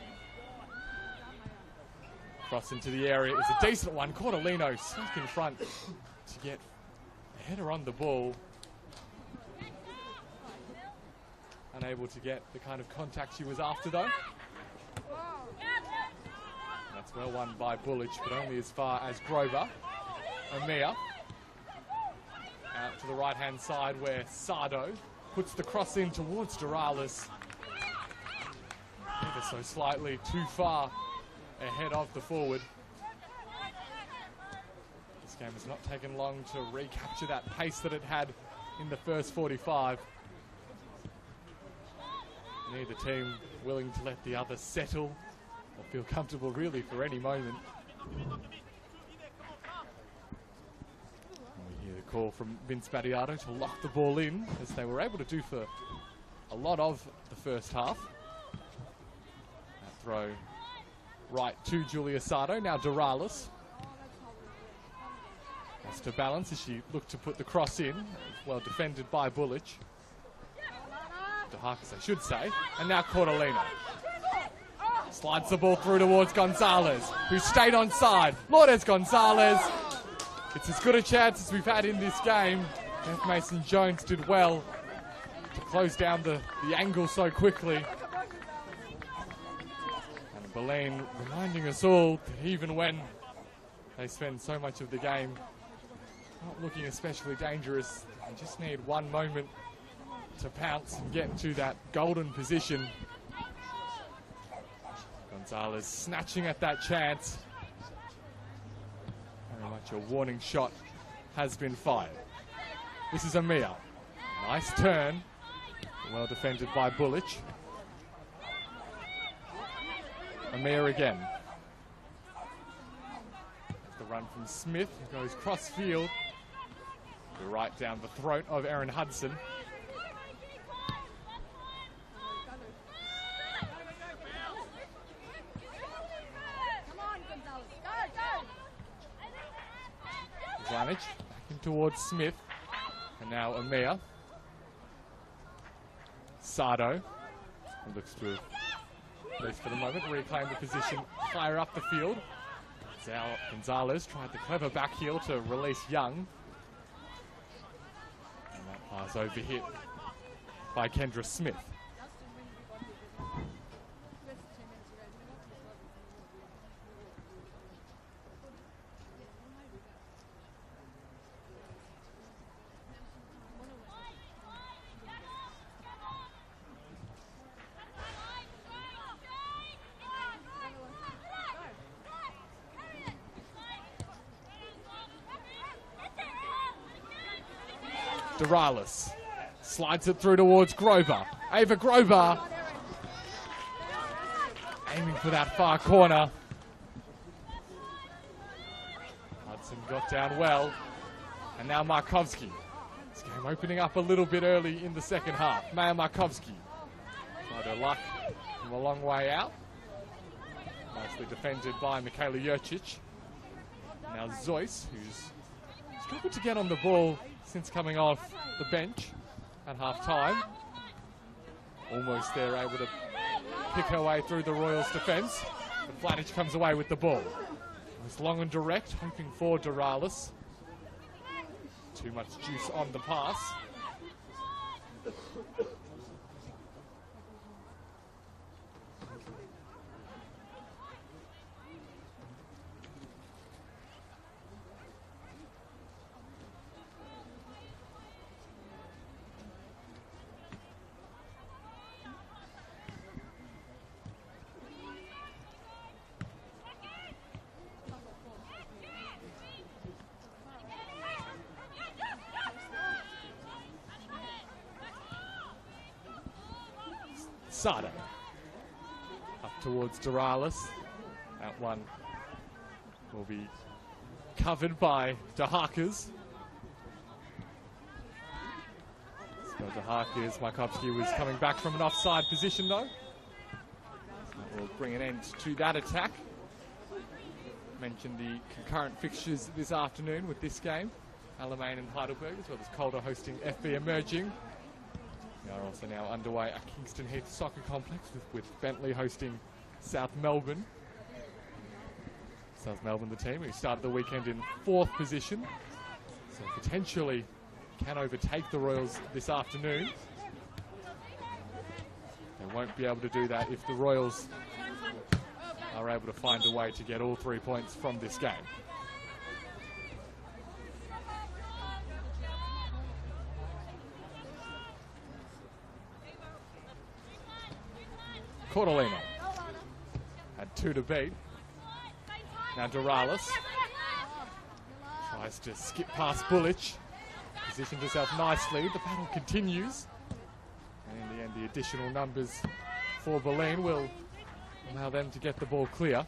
Cross into the area is a decent one. Cordolino stuck in front to get a header on the ball. Unable to get the kind of contact she was after though. That's well won by Bullich, but only as far as Grover. Amir out to the right-hand side where Sardo puts the cross in towards Doralis. Ever so slightly too far ahead of the forward. This game has not taken long to recapture that pace that it had in the first 45. Neither team willing to let the other settle or feel comfortable really for any moment. We hear the call from Vince Battiato to lock the ball in, as they were able to do for a lot of the first half. That throw right to Julia Sardo, now Doralis. Has to balance as she looked to put the cross in, well defended by Bullich. DeHarkis, I should say, and now Cordolino. Slides the ball through towards Gonzalez, who stayed on side. Lourdes Gonzalez. It's as good a chance as we've had in this game. Jeff Mason-Jones did well to close down the angle so quickly. And Bulleen reminding us all that even when they spend so much of the game not looking especially dangerous, they just need one moment to pounce and get to that golden position. Gonzalez snatching at that chance. Very much a warning shot has been fired. This is Amir. Nice turn. Well defended by Bullich. Amir again. The run from Smith goes cross field. Right down the throat of Erin Hudson. Vlanich back in towards Smith. And now Amir. Sardo. And looks to have, at least for the moment, reclaim the position higher up the field. Gonzalez tried the clever back heel to release Young. And that pass overhit by Kendra Smith. Doralis slides it through towards Grover. Ava Grover aiming for that far corner. Hudson got down well. And now Markovsky. This game opening up a little bit early in the second half. Maya Markovsky tried her luck from a long way out. Nicely defended by Michaela Jurcic. Now Zoyce, who's struggled to get on the ball since coming off the bench at half-time. Almost there, able to pick her way through the Royals' defence. But Vlanich comes away with the ball. It was long and direct, hoping for Doralis. Too much juice on the pass. Sade. Up towards Doralis. That one will be covered by Dahakis. So Dahakis, Markovsky was coming back from an offside position though. That will bring an end to that attack. Mentioned the concurrent fixtures this afternoon with this game. Alamein and Heidelberg, as well as Calder hosting FB Emerging. They are also now underway at Kingston Heath Soccer Complex with Bentley hosting South Melbourne. South Melbourne, the team who started the weekend in 4th position. So potentially can overtake the Royals this afternoon. They won't be able to do that if the Royals are able to find a way to get all 3 points from this game. Cordolino had 2 to beat. Now Doralis tries to skip past Bullich. Positioned herself nicely. The battle continues. And in the end, the additional numbers for Bulleen will allow them to get the ball clear.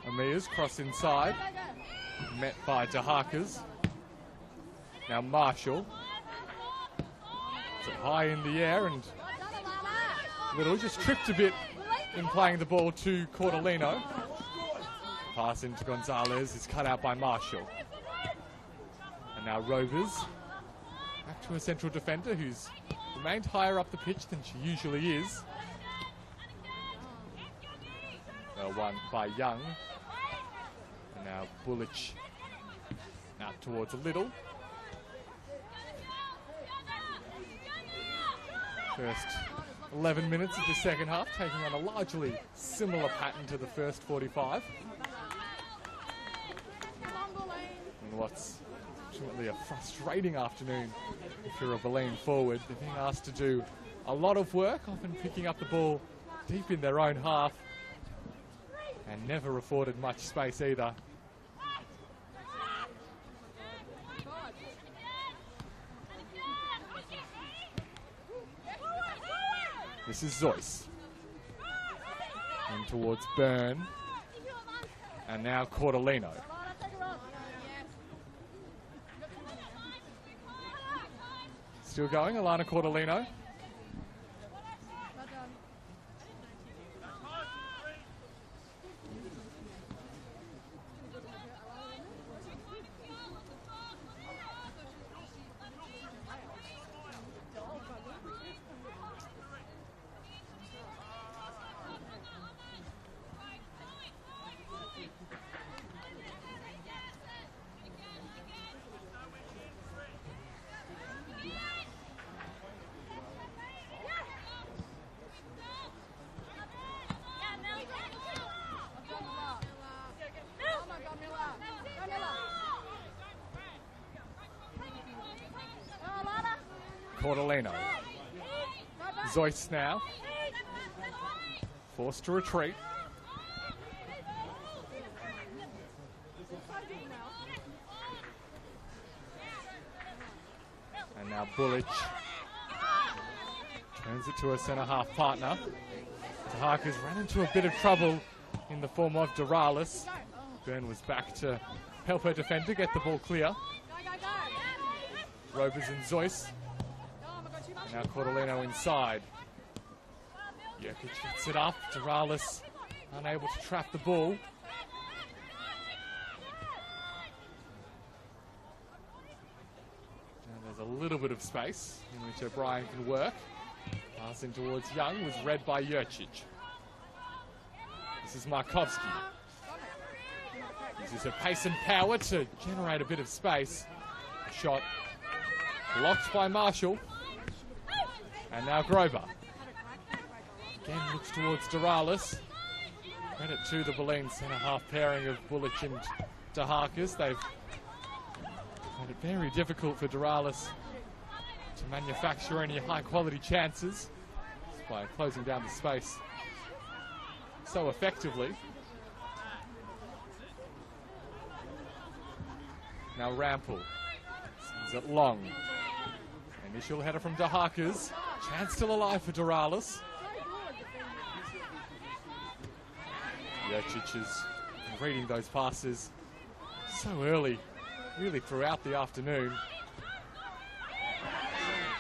Amias cross inside, met by Dahakis. Now Marshall. It's high in the air and Little just tripped a bit in playing the ball to Cordolino. Pass into Gonzalez is cut out by Marshall. And now Rovers back to a central defender who's remained higher up the pitch than she usually is. One by Young. And now Bullich out towards Little. First 11 minutes of the second half, taking on a largely similar pattern to the first 45. And what's ultimately a frustrating afternoon if you're a Bulleen forward. They're being asked to do a lot of work, often picking up the ball deep in their own half, and never afforded much space either. This is Zoyce. In towards Byrne. And now Cordolino. Still going, Alana Cordolino. Cordolino. Zoyce now. Forced to retreat. And now Bullich turns it to a centre-half partner. Dahakis ran into a bit of trouble in the form of Doralis. Byrne was back to help her defender get the ball clear. Rovers and Zoyce. Now Cordolino inside. Jokic gets it up. Doralis unable to trap the ball. Now there's a little bit of space in which O'Brien can work. Passing towards Young was read by Jurcic. This is Markovsky. Uses her pace and power to generate a bit of space. A shot blocked by Marshall. And now Grover. Again looks towards Doralis. Credit to the Bulleen centre-half pairing of Bullich and Dahakis. They've made it very difficult for Doralis to manufacture any high-quality chances. by closing down the space so effectively. Now Rampel sends it long. Initial header from De Hakers. Chance still alive for Doralis. Jocic is reading those passes so early, really throughout the afternoon.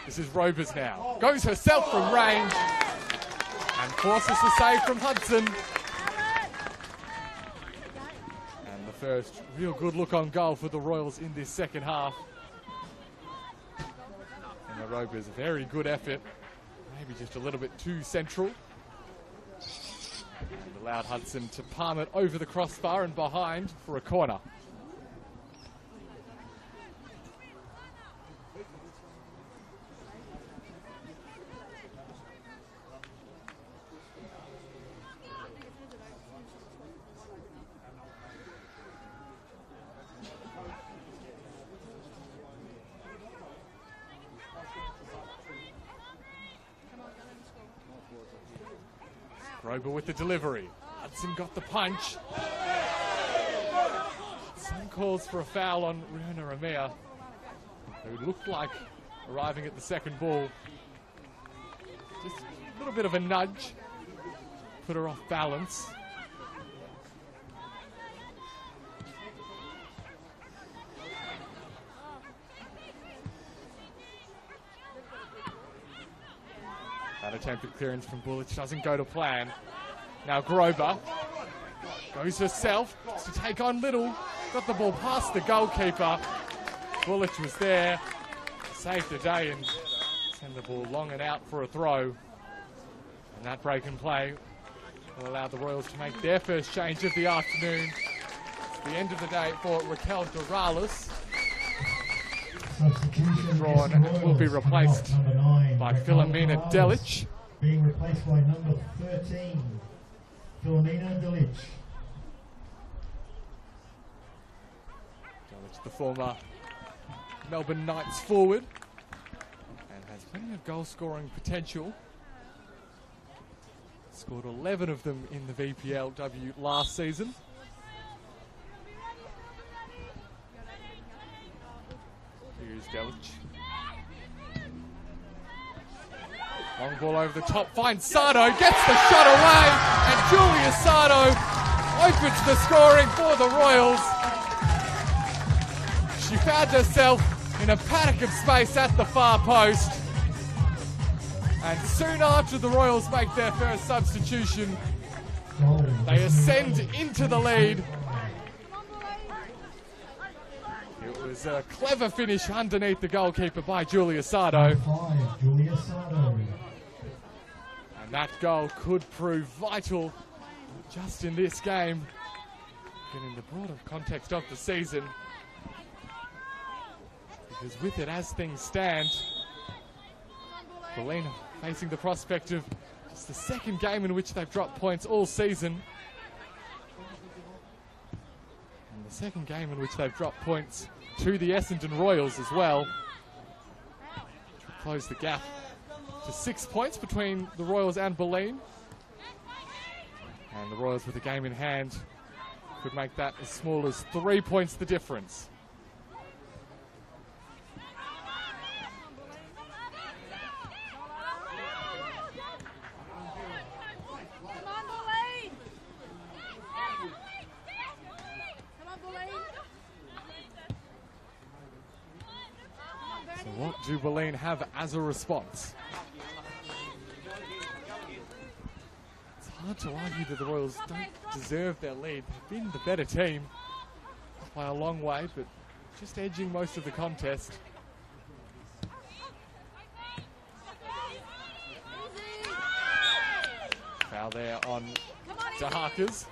This is Robers now. Goes herself from range and forces the save from Hudson. And the first real good look on goal for the Royals in this second half. And the Robers, a very good effort. Maybe just a little bit too central. And allowed Hudson to palm it over the crossbar and behind for a corner. Grober with the delivery. Hudson got the punch. Some calls for a foul on Riona Ramea, who looked like arriving at the second ball. Just a little bit of a nudge. Put her off balance. That attempted clearance from Bullich doesn't go to plan. Now Grober goes herself to take on Little. Got the ball past the goalkeeper. Bullich was there, saved the day and send the ball long and out for a throw. And that break and play will allow the Royals to make their first change of the afternoon. It's the end of the day for Raquel Doralis. Drawn and will be replaced by Filomena Delic. Being replaced by number 13, Filomena Delic. Delic, the former Melbourne Knights forward, and has plenty of goal scoring potential. Scored 11 of them in the VPLW last season. Here's Delic. Long ball over the top, finds Sardo, gets the shot away, and Julia Sardo opens the scoring for the Royals. She found herself in a paddock of space at the far post. And soon after the Royals make their first substitution, they ascend into the lead. It was a clever finish underneath the goalkeeper by Julia Sardo. And that goal could prove vital just in this game, and in the broader context of the season. Because with it, as things stand, Bulleen facing the prospect of just the second game in which they've dropped points all season. And the second game in which they've dropped points to the Essendon Royals as well. Which will close the gap to 6 points between the Royals and Bulleen. And the Royals, with a game in hand, could make that as small as 3 points the difference. So what do Bulleen have as a response? It's hard to argue that the Royals don't deserve their lead. They've been the better team by a long way, but just edging most of the contest. Foul there on De Hakers.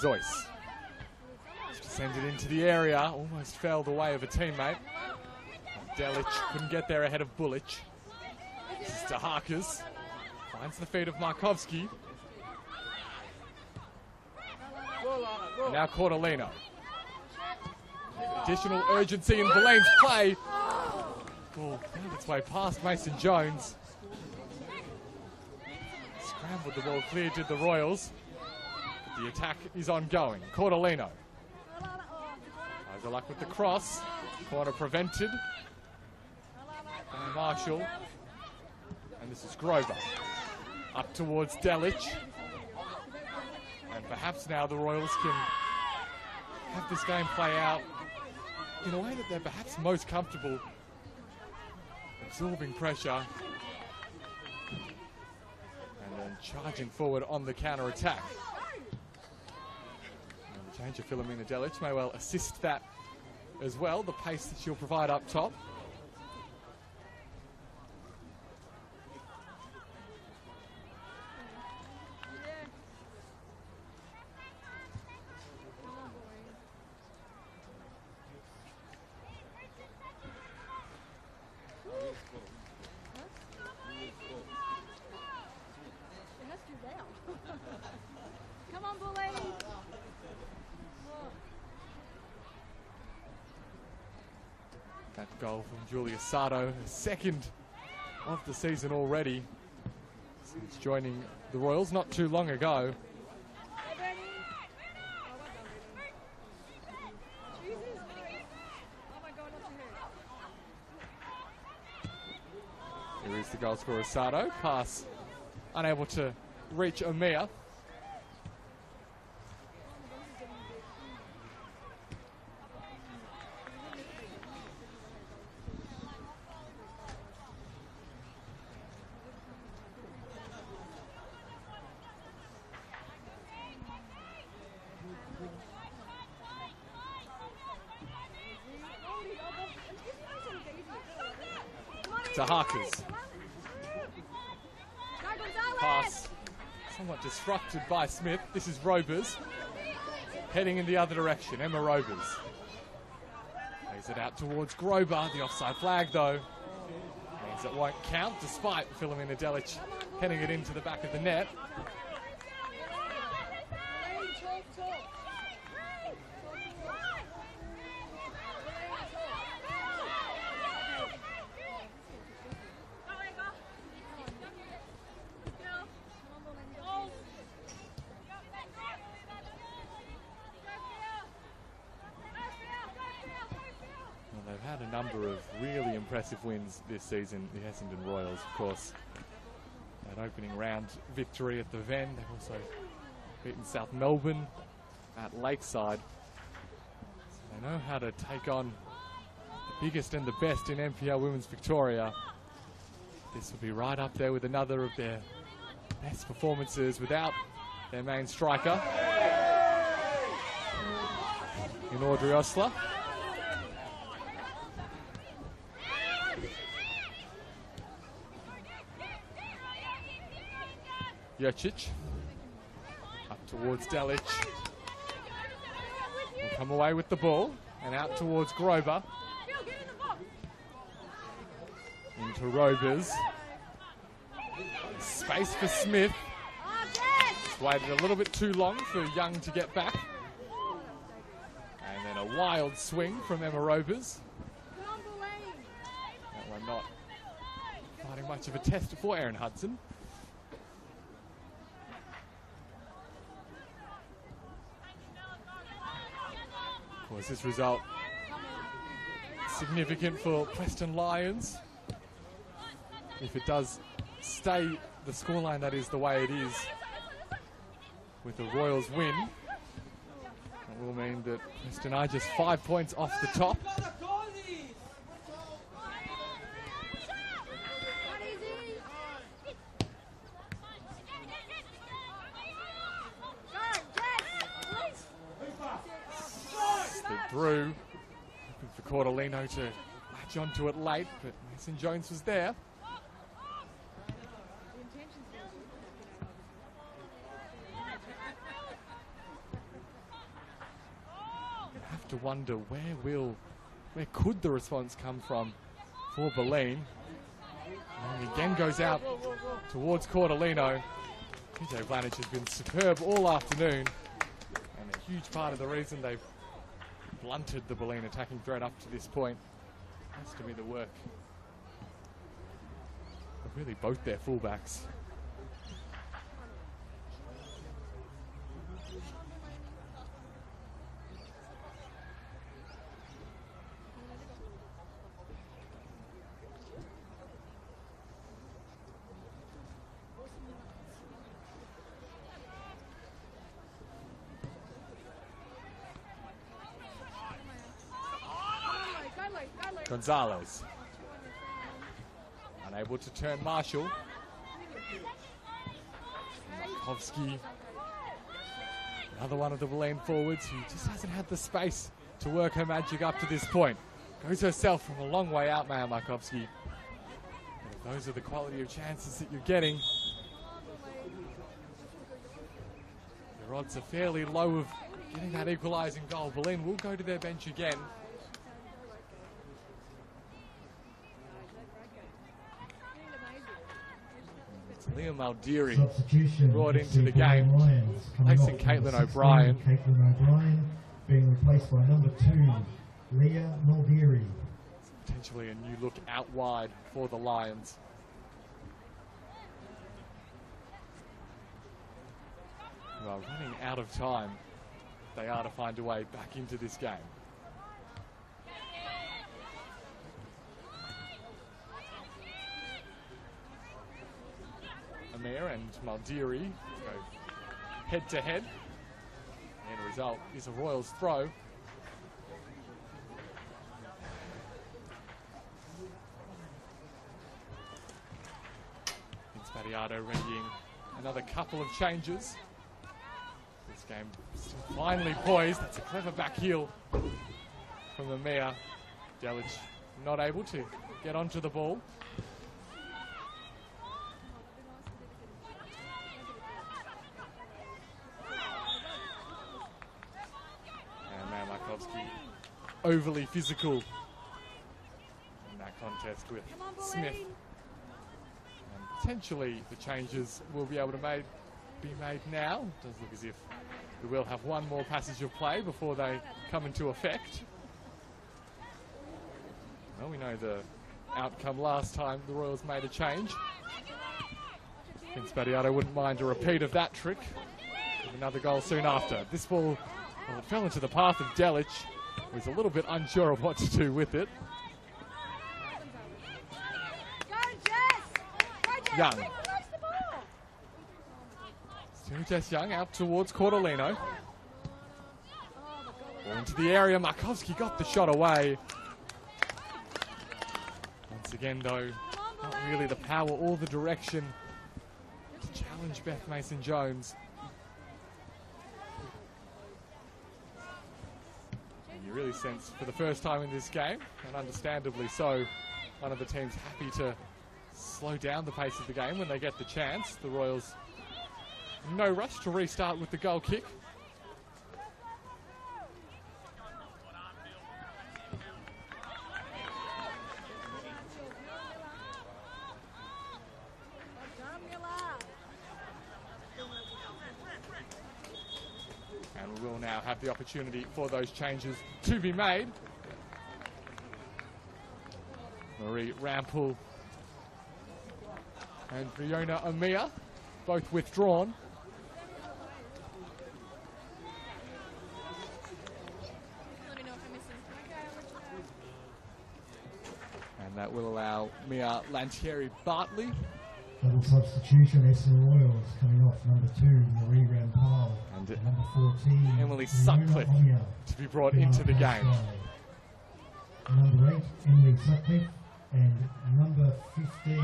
Zoyce. Descended into the area, almost fell the way of a teammate. Delic couldn't get there ahead of Bullich. This is to Harkers. Finds the feet of Markovski. And now Cordolino. Additional urgency in Bulleen's play. Ball found its way past Mason Jones. Scrambled, the ball cleared to the Royals. But the attack is ongoing. Cordolino. Tries the luck with the cross. Corner prevented by Marshall. And this is Grover. Up towards Delic. And perhaps now the Royals can have this game play out in a way that they're perhaps most comfortable, absorbing pressure and then charging forward on the counter-attack. And the change of Philomena Delic may well assist that as well, the pace that she'll provide up top. Come on, Bulleen. That goal from Julia Sato, her second of the season already, since joining the Royals not too long ago. Here is the goal scorer Sato, pass unable to reach Amir. To Harkers. Pass somewhat disrupted by Smith. This is Robers. Heading in the other direction, Emma Robers. Plays it out towards Grover. The offside flag, though, means it won't count, despite Philomena Delic heading it into the back of the net. They've had a number of really impressive wins this season, the Essendon Royals, of course. That opening round victory at the Ven. They've also beaten South Melbourne at Lakeside. So they know how to take on the biggest and the best in NPL Women's Victoria. This will be right up there with another of their best performances without their main striker in Audrey Osler. Jocic up towards Delic. Will come away with the ball and out towards Grover. Into Robers. Space for Smith. Just waited a little bit too long for Young to get back. And then a wild swing from Emma Robers. That one not finding much of a test for Erin Hudson. Was this result significant for Preston Lions? If it does stay the scoreline that is the way it is with the Royals win, that will mean that Preston are just 5 points off the top. Through, looking for Cordolino to latch onto it late, but Mason Jones was there. to wonder where could the response come from for Bulleen. And again goes out towards Cordalino. PJ Vlanich has been superb all afternoon, and a huge part of the reason they've blunted the Bulleen attacking threat up to this point has to be the work of really both their fullbacks. Gonzalez, unable to turn Marshall. Markovsky, another one of the Bulleen forwards who just hasn't had the space to work her magic up to this point. Goes herself from a long way out, Maya Markovsky. And those are the quality of chances that you're getting. Your odds are fairly low of getting that equalising goal. Bulleen will go to their bench again. Liam Aldiri brought into the game, replacing Caitlin O'Brien. Caitlin O'Brien being replaced by number 2, Leah Maldiri. Potentially a new look out wide for the Lions. Who are running out of time. They are to find a way back into this game. Amir and Maldiri go head to head. The end result is a Royals throw. Spadiato readying another couple of changes. This game still finally poised. That's a clever back heel from Amir. Delic not able to get onto the ball. Overly physical in that contest with Smith. And potentially the changes will be able to be made now. It does look as if we will have one more passage of play before they come into effect. Well, we know the outcome last time the Royals made a change. I think Spadiato wouldn't mind a repeat of that trick. Another goal soon after. This ball, well, it fell into the path of Delic. Was a little bit unsure of what to do with it. Young. Still Jess Young out towards Cordalino. Ball into the area. Markovsky got the shot away. Once again, though, not really the power or the direction to challenge Beth Mason-Jones. You really sense for the first time in this game, and understandably so, one of the teams happy to slow down the pace of the game when they get the chance. The Royals, no rush to restart with the goal kick. And we will now have the opportunity for those changes to be made. Marie Rampel and Fiona Amir, both withdrawn. And that will allow Mia Lantieri-Bartley. Double substitution, Essendon Royals coming off number 2, Marie Rampal, and number 14, Emily Sutcliffe to be brought into the game. Number 8, Emily Sutcliffe, and number 15,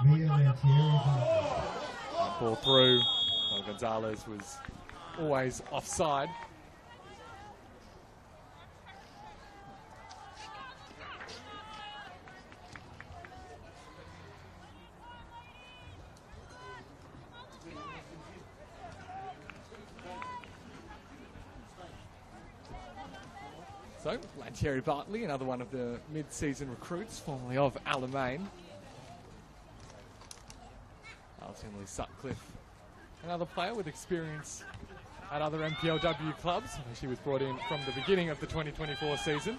Mia Lantieri-Bartley. Ball through. Well, Gonzalez was always offside. So, Lantieri Bartley, another one of the mid-season recruits, formerly of Alamein. Ultimately, Sutcliffe, another player with experience at other NPLW clubs. She was brought in from the beginning of the 2024 season.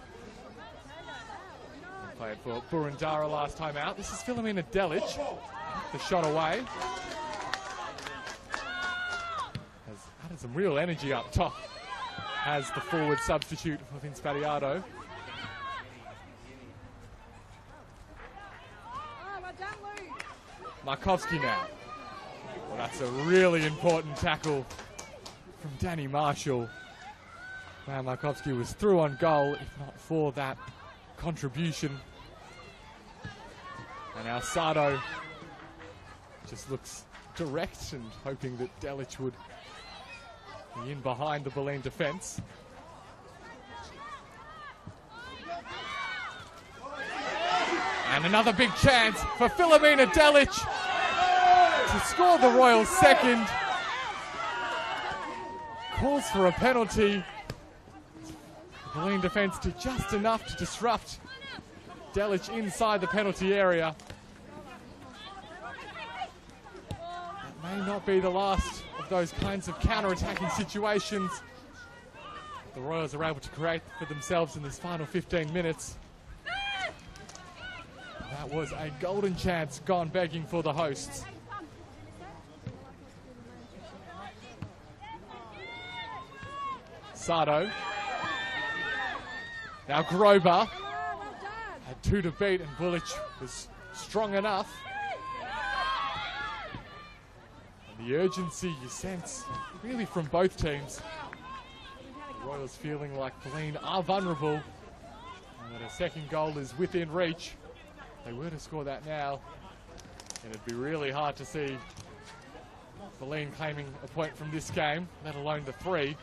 And played for Burundara last time out. This is Philomena Delic. The shot away. Has added some real energy up top as the forward substitute for Vince Battiato. Markovski now. Well, that's a really important tackle from Danny Marshall. Now Markovski was through on goal, if not for that contribution. And now Sardo just looks direct and hoping that Delic would be in behind the Bulleen defence. And another big chance for Philomena Delic to score the Royals' second. Calls for a penalty. The Bulleen defence did just enough to disrupt Delic inside the penalty area. That may not be the last of those kinds of counter-attacking situations the Royals are able to create for themselves in this final 15 minutes. That was a golden chance gone begging for the hosts. Sardo. Now Grober had 2 to beat and Bullich was strong enough. And the urgency you sense really from both teams. The Royals feeling like Bulleen are vulnerable and that a second goal is within reach. If they were to score that now, it'd be really hard to see Bulleen claiming a point from this game, let alone the 3.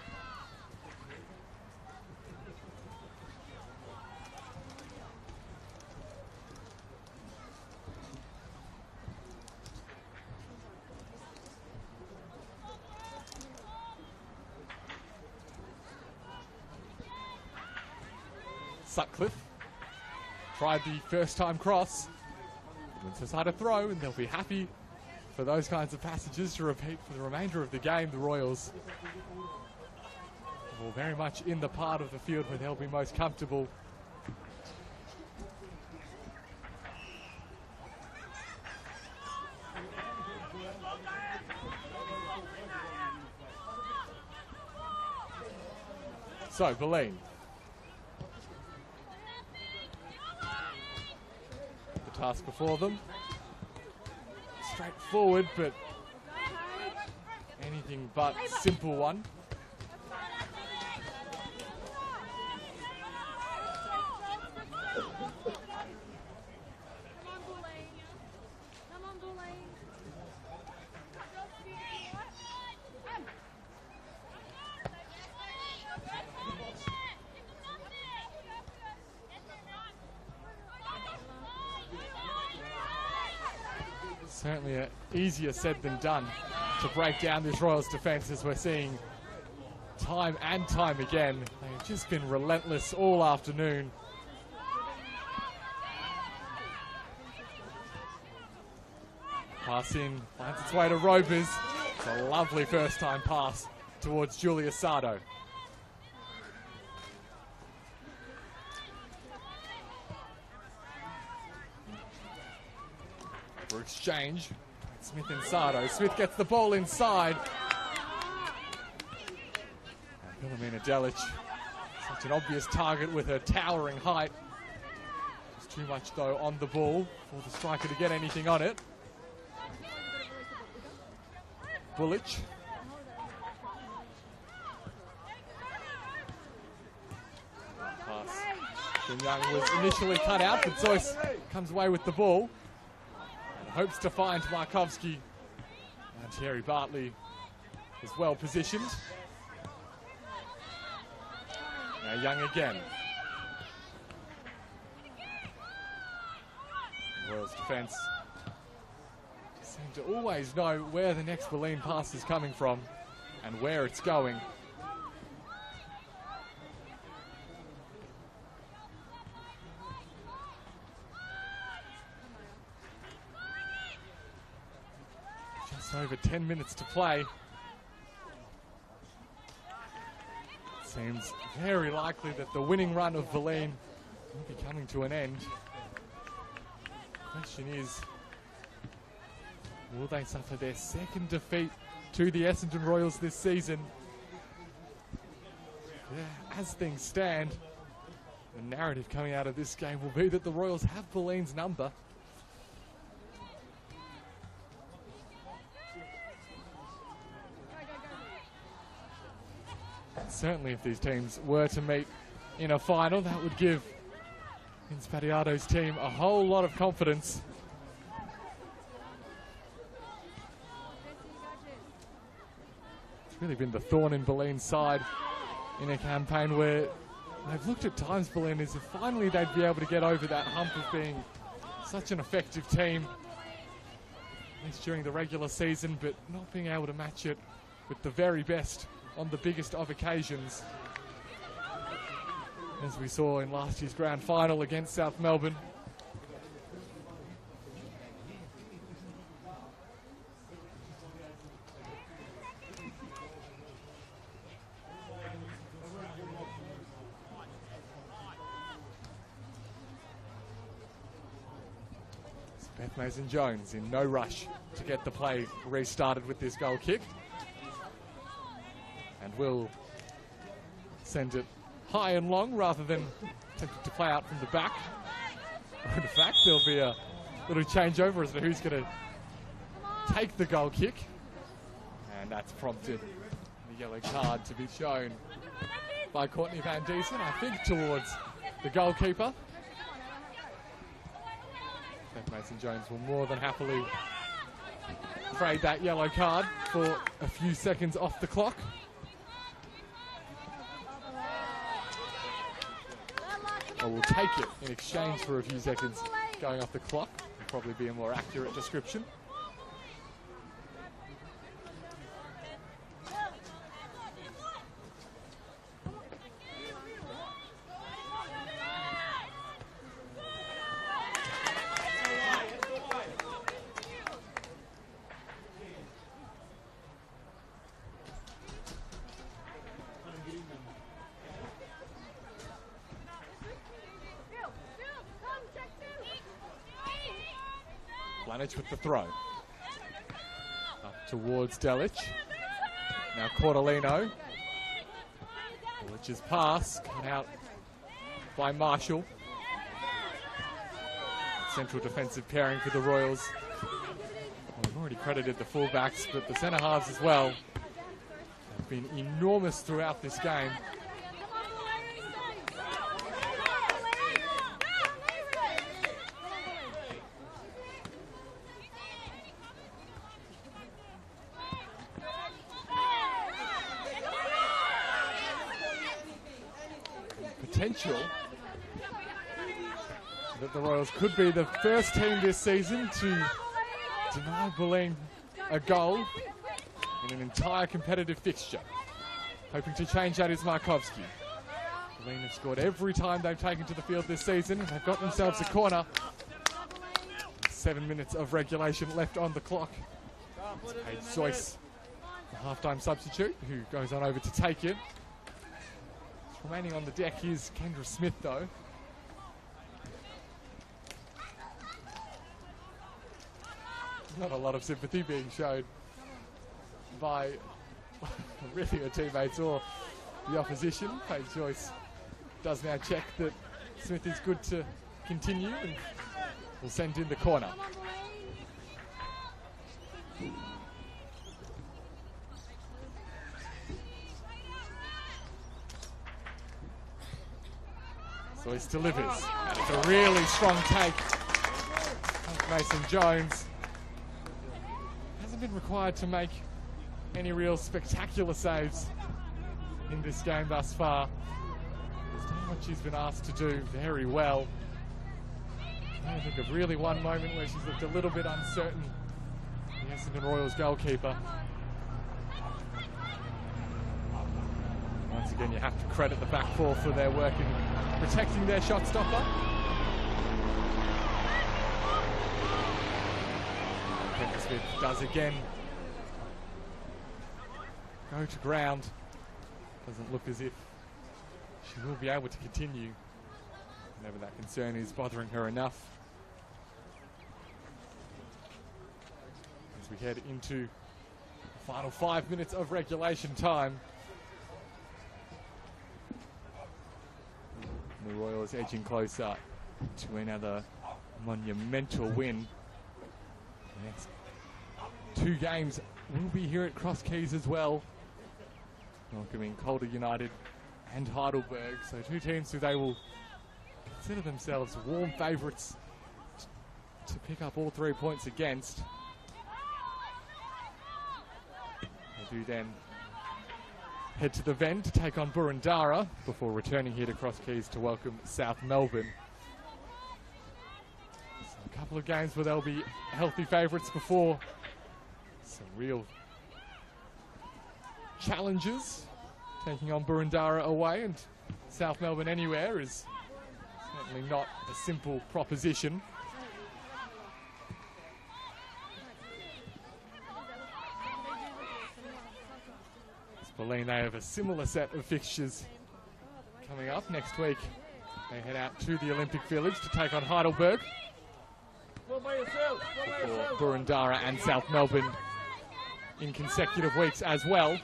Sutcliffe tried the first time cross. Wins aside a throw, and they'll be happy for those kinds of passages to repeat for the remainder of the game. The Royals are very much in the part of the field where they'll be most comfortable. So, Bulleen. The task before them. Straightforward, but anything but simple one. Certainly easier said than done to break down this Royals defence, as we're seeing time and time again. They've just been relentless all afternoon. Pass in, finds its way to Rovers. It's a lovely first time pass towards Julia Sardo. For exchange, Smith and Sardo. Smith gets the ball inside. And Philomena Delic, such an obvious target with her towering height. Just too much though on the ball for the striker to get anything on it. Bullich. Pass. Kim Young was initially cut out, but Zoyce comes away with the ball. Hopes to find Markovski. And Thierry Bartley is well positioned. Now Young again. Royals defence seem to always know where the next Bulleen pass is coming from and where it's going. Just over 10 minutes to play. Seems very likely that the winning run of Bulleen will be coming to an end. Question is, will they suffer their second defeat to the Essendon Royals this season? Yeah, as things stand, the narrative coming out of this game will be that the Royals have Bulleen's number. Certainly if these teams were to meet in a final, that would give Vince Pattiato's team a whole lot of confidence. It's really been the thorn in Bulleen's side in a campaign where they've looked at times, Bulleen, as if finally they'd be able to get over that hump of being such an effective team, at least during the regular season, but not being able to match it with the very best on the biggest of occasions, as we saw in last year's grand final against South Melbourne. Beth Mason-Jones in no rush to get the play restarted with this goal kick. And will send it high and long rather than attempting to play out from the back. In fact, there'll be a little changeover as to who's going to take the goal kick. And that's prompted the yellow card to be shown by Courtney Van Diesen, I think towards the goalkeeper. Beth Mason-Jones will more than happily trade that yellow card for a few seconds off the clock. Or will take it in exchange for a few seconds going off the clock. Would probably be a more accurate description. With the throw. Up towards Delic. Now Cortolino. Delic's pass cut out by Marshall. Central defensive pairing for the Royals. Well, we've already credited the fullbacks, but the centre halves as well have been enormous throughout this game. Potential that the Royals could be the first team this season to deny Bulleen a goal in an entire competitive fixture. Hoping to change that is Markovski. Bulleen have scored every time they've taken to the field this season, and they've got themselves a corner. 7 minutes of regulation left on the clock. It's Paige Zoyce, the half-time substitute, who goes on over to take it. Remaining on the deck is Kendra Smith, though. Not a lot of sympathy being shown by really her teammates or the opposition. Paige Joyce does now check that Smith is good to continue and will send in the corner. Joyce delivers, and it's a really strong take. Mason-Jones hasn't been required to make any real spectacular saves in this game thus far. She's done what she's been asked to do very well. I think of really one moment where she's looked a little bit uncertain, the Essendon Royals goalkeeper. Once again, you have to credit the back four for their work in protecting their shot stopper. Kendra Smith does again go to ground. Doesn't look as if she will be able to continue. Whenever that concern is bothering her enough. As we head into the final 5 minutes of regulation time. The Royals edging closer to another monumental win. The next 2 games will be here at Cross Keys as well, welcoming Calder United and Heidelberg. So 2 teams who they will consider themselves warm favourites to pick up all 3 points against. They do then head to the Ven to take on Boroondara before returning here to Cross Keys to welcome South Melbourne. So a couple of games where they'll be healthy favourites before some real challenges. Taking on Boroondara away and South Melbourne anywhere is certainly not a simple proposition. Bulleen, they have a similar set of fixtures coming up next week. They head out to the Olympic Village to take on Heidelberg. Before Boroondara and South Melbourne in consecutive weeks as well.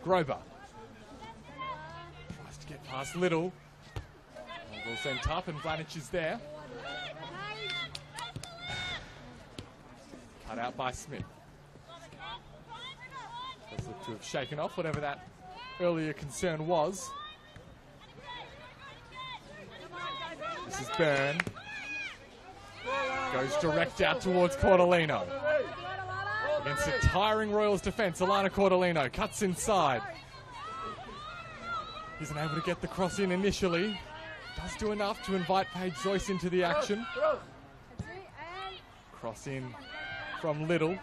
Grover tries to get past Little. Ball sent up and Vlanich is there. Cut out by Smith. Does look to have shaken off whatever that earlier concern was. This is Byrne. Goes direct out towards Cordolino. Against a tiring Royals defence, Alana Cordolino cuts inside. Isn't able to get the cross in initially. Does do enough to invite Paige Zoyce into the action. Cross in from Little.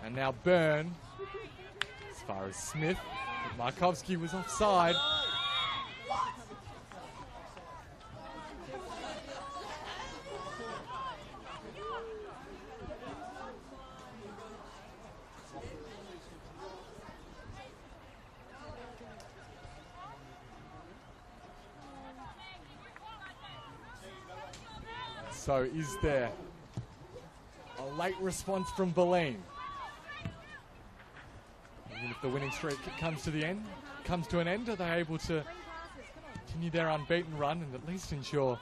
And now Byrne. As far as Smith. But Markovski was offside. So is there a late response from Bulleen? Even if the winning streak comes to an end, are they able to continue their unbeaten run and at least ensure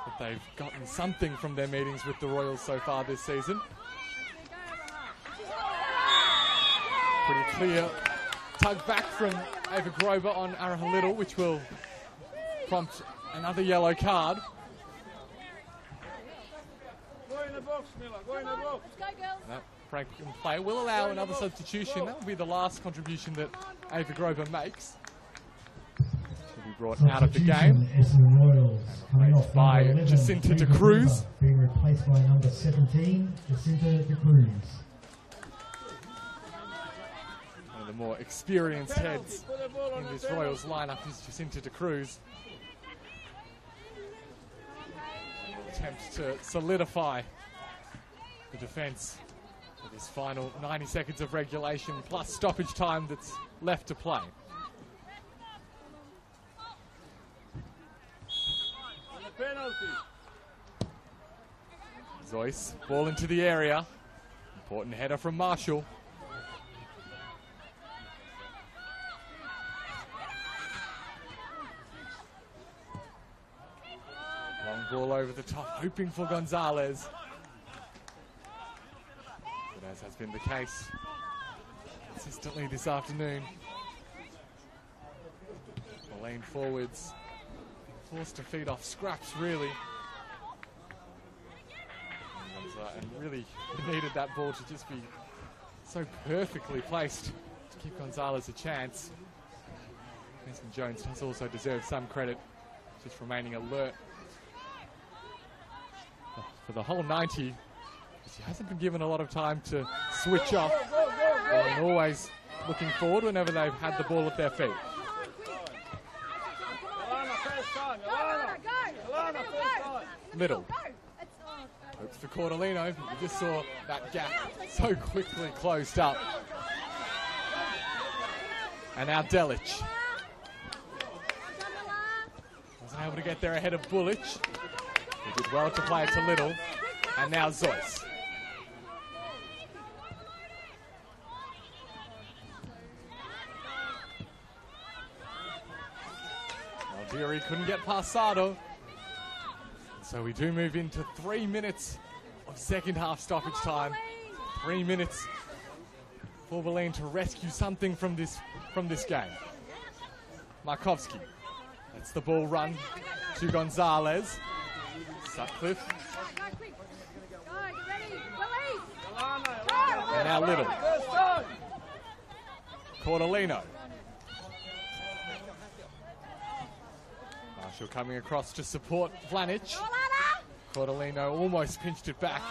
that they've gotten something from their meetings with the Royals so far this season? Pretty clear tug back from Ava Grover on Araha Little, which will prompt another yellow card. That break in play will allow another substitution. That will be the last contribution that Ava Grover makes. She'll be brought out of the game. Essendon Royals coming off by 11, Jacinta de Cruz. Being replaced by number 17, Jacinta de Cruz. One of the more experienced heads in this Royals lineup is Jacinta de Cruz. Attempt to solidify the defence for this final 90 seconds of regulation plus stoppage time that's left to play. Zoyce, ball into the area. Important header from Marshall. Long ball over the top, hoping for Gonzalez. But as has been the case consistently this afternoon, Bulleen forwards forced to feed off scraps, really. And really needed that ball to just be so perfectly placed to give Gonzalez a chance. Mason Jones does also deserve some credit, just remaining alert for the whole 90. He hasn't been given a lot of time to switch off, and always looking forward whenever they've had the ball at their feet. Little hopes for Cordolino. We just saw that gap so quickly closed up. And now Delic. Wasn't able to get there ahead of Bullich. He did well to play it to Little. And now Zoyce. Algieri couldn't get past Sado. So we do move into 3 minutes of second half stoppage time. 3 minutes for Bulleen to rescue something from this game. Markovski lets the ball run to Gonzalez. Sutcliffe. And now Little. Cordolino. Marshall coming across to support Vlanic. Cordolino almost pinched it back.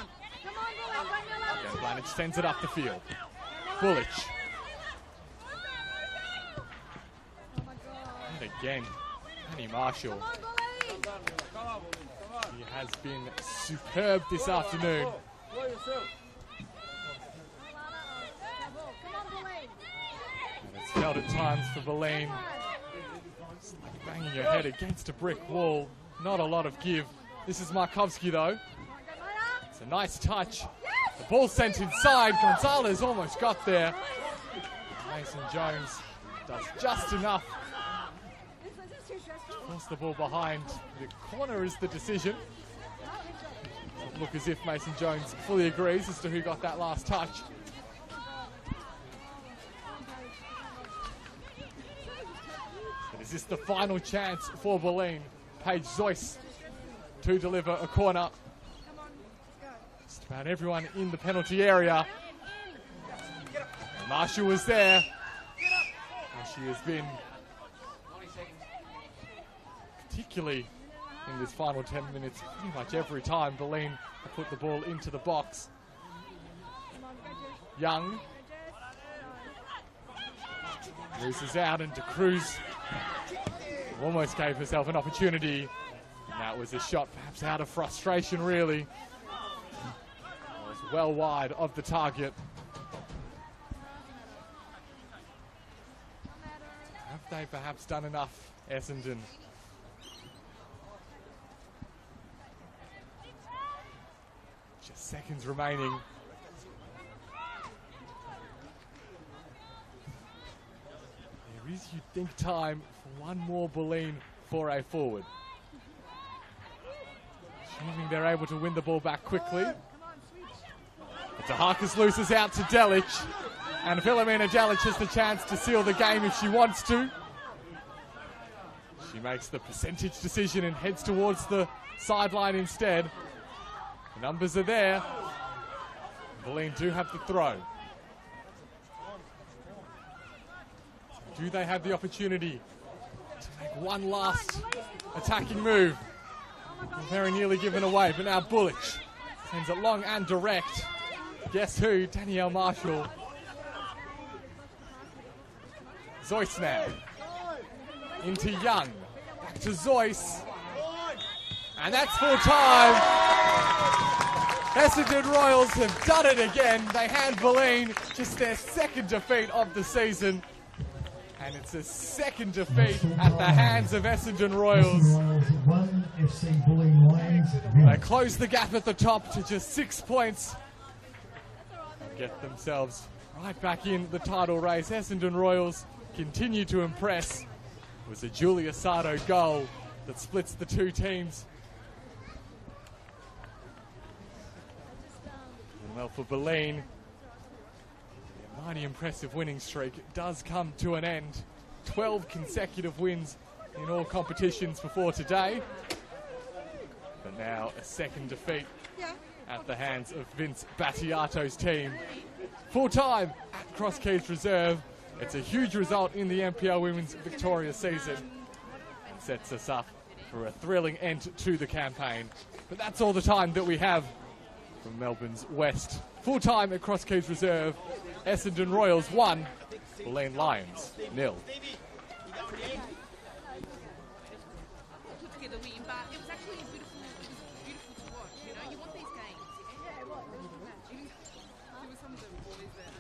Again, Vlanic sends it up the field. Bullich. And again, Danny Marshall. He has been superb this afternoon. And it's felt at times for Bulleen. It's like banging your head against a brick wall. Not a lot of give. This is Markovski though. It's a nice touch. The ball sent inside. Gonzalez almost got there. Mason Jones does just enough to force the ball behind. The corner is the decision. Doesn't look as if Mason Jones fully agrees as to who got that last touch. But is this the final chance for Bulleen? Paige Zoyce to deliver a corner. Just about everyone in the penalty area. Marshall was there. And she has been, particularly in this final 10 minutes, pretty much every time Bulleen put the ball into the box. Young loses out, and De Cruz almost gave herself an opportunity. And that was a shot perhaps out of frustration, really. It was well wide of the target. Have they perhaps done enough, Essendon? Just seconds remaining. There is, you'd think, time for one more Bulleen foray forward. Assuming they're able to win the ball back quickly. But Tahakas loses out to Delic. And Philomena Delic has the chance to seal the game if she wants to. She makes the percentage decision and heads towards the sideline instead. The numbers are there. Bulleen do have the throw. Do they have the opportunity to make one last attacking move? Very nearly given away, but now Bullich sends it long and direct. Guess who? Danielle Marshall. Zoyce now. Into Young. Back to Zoyce. And that's full time. Essendon Royals have done it again. They hand Bulleen just their second defeat of the season. And it's a second defeat at the hands of Essendon Royals. They close the gap at the top to just 6 points. And get themselves right back in the title race. Essendon Royals continue to impress. It was a Julia Sardo goal that splits the two teams. And well, for Bulleen, their mighty impressive winning streak does come to an end. 12 consecutive wins in all competitions before today. But now a second defeat at the hands of Vince Battiato's team. Full time at Cross Keys Reserve. It's a huge result in the NPL Women's Victoria season. Sets us up for a thrilling end to the campaign. But that's all the time that we have from Melbourne's West. Full time at Cross Keys Reserve. Essendon Royals 1, Bulleen Lions 0. Put together win, but it was actually beautiful to watch. You know, you want these games. Yeah, it was. There were some of the boys that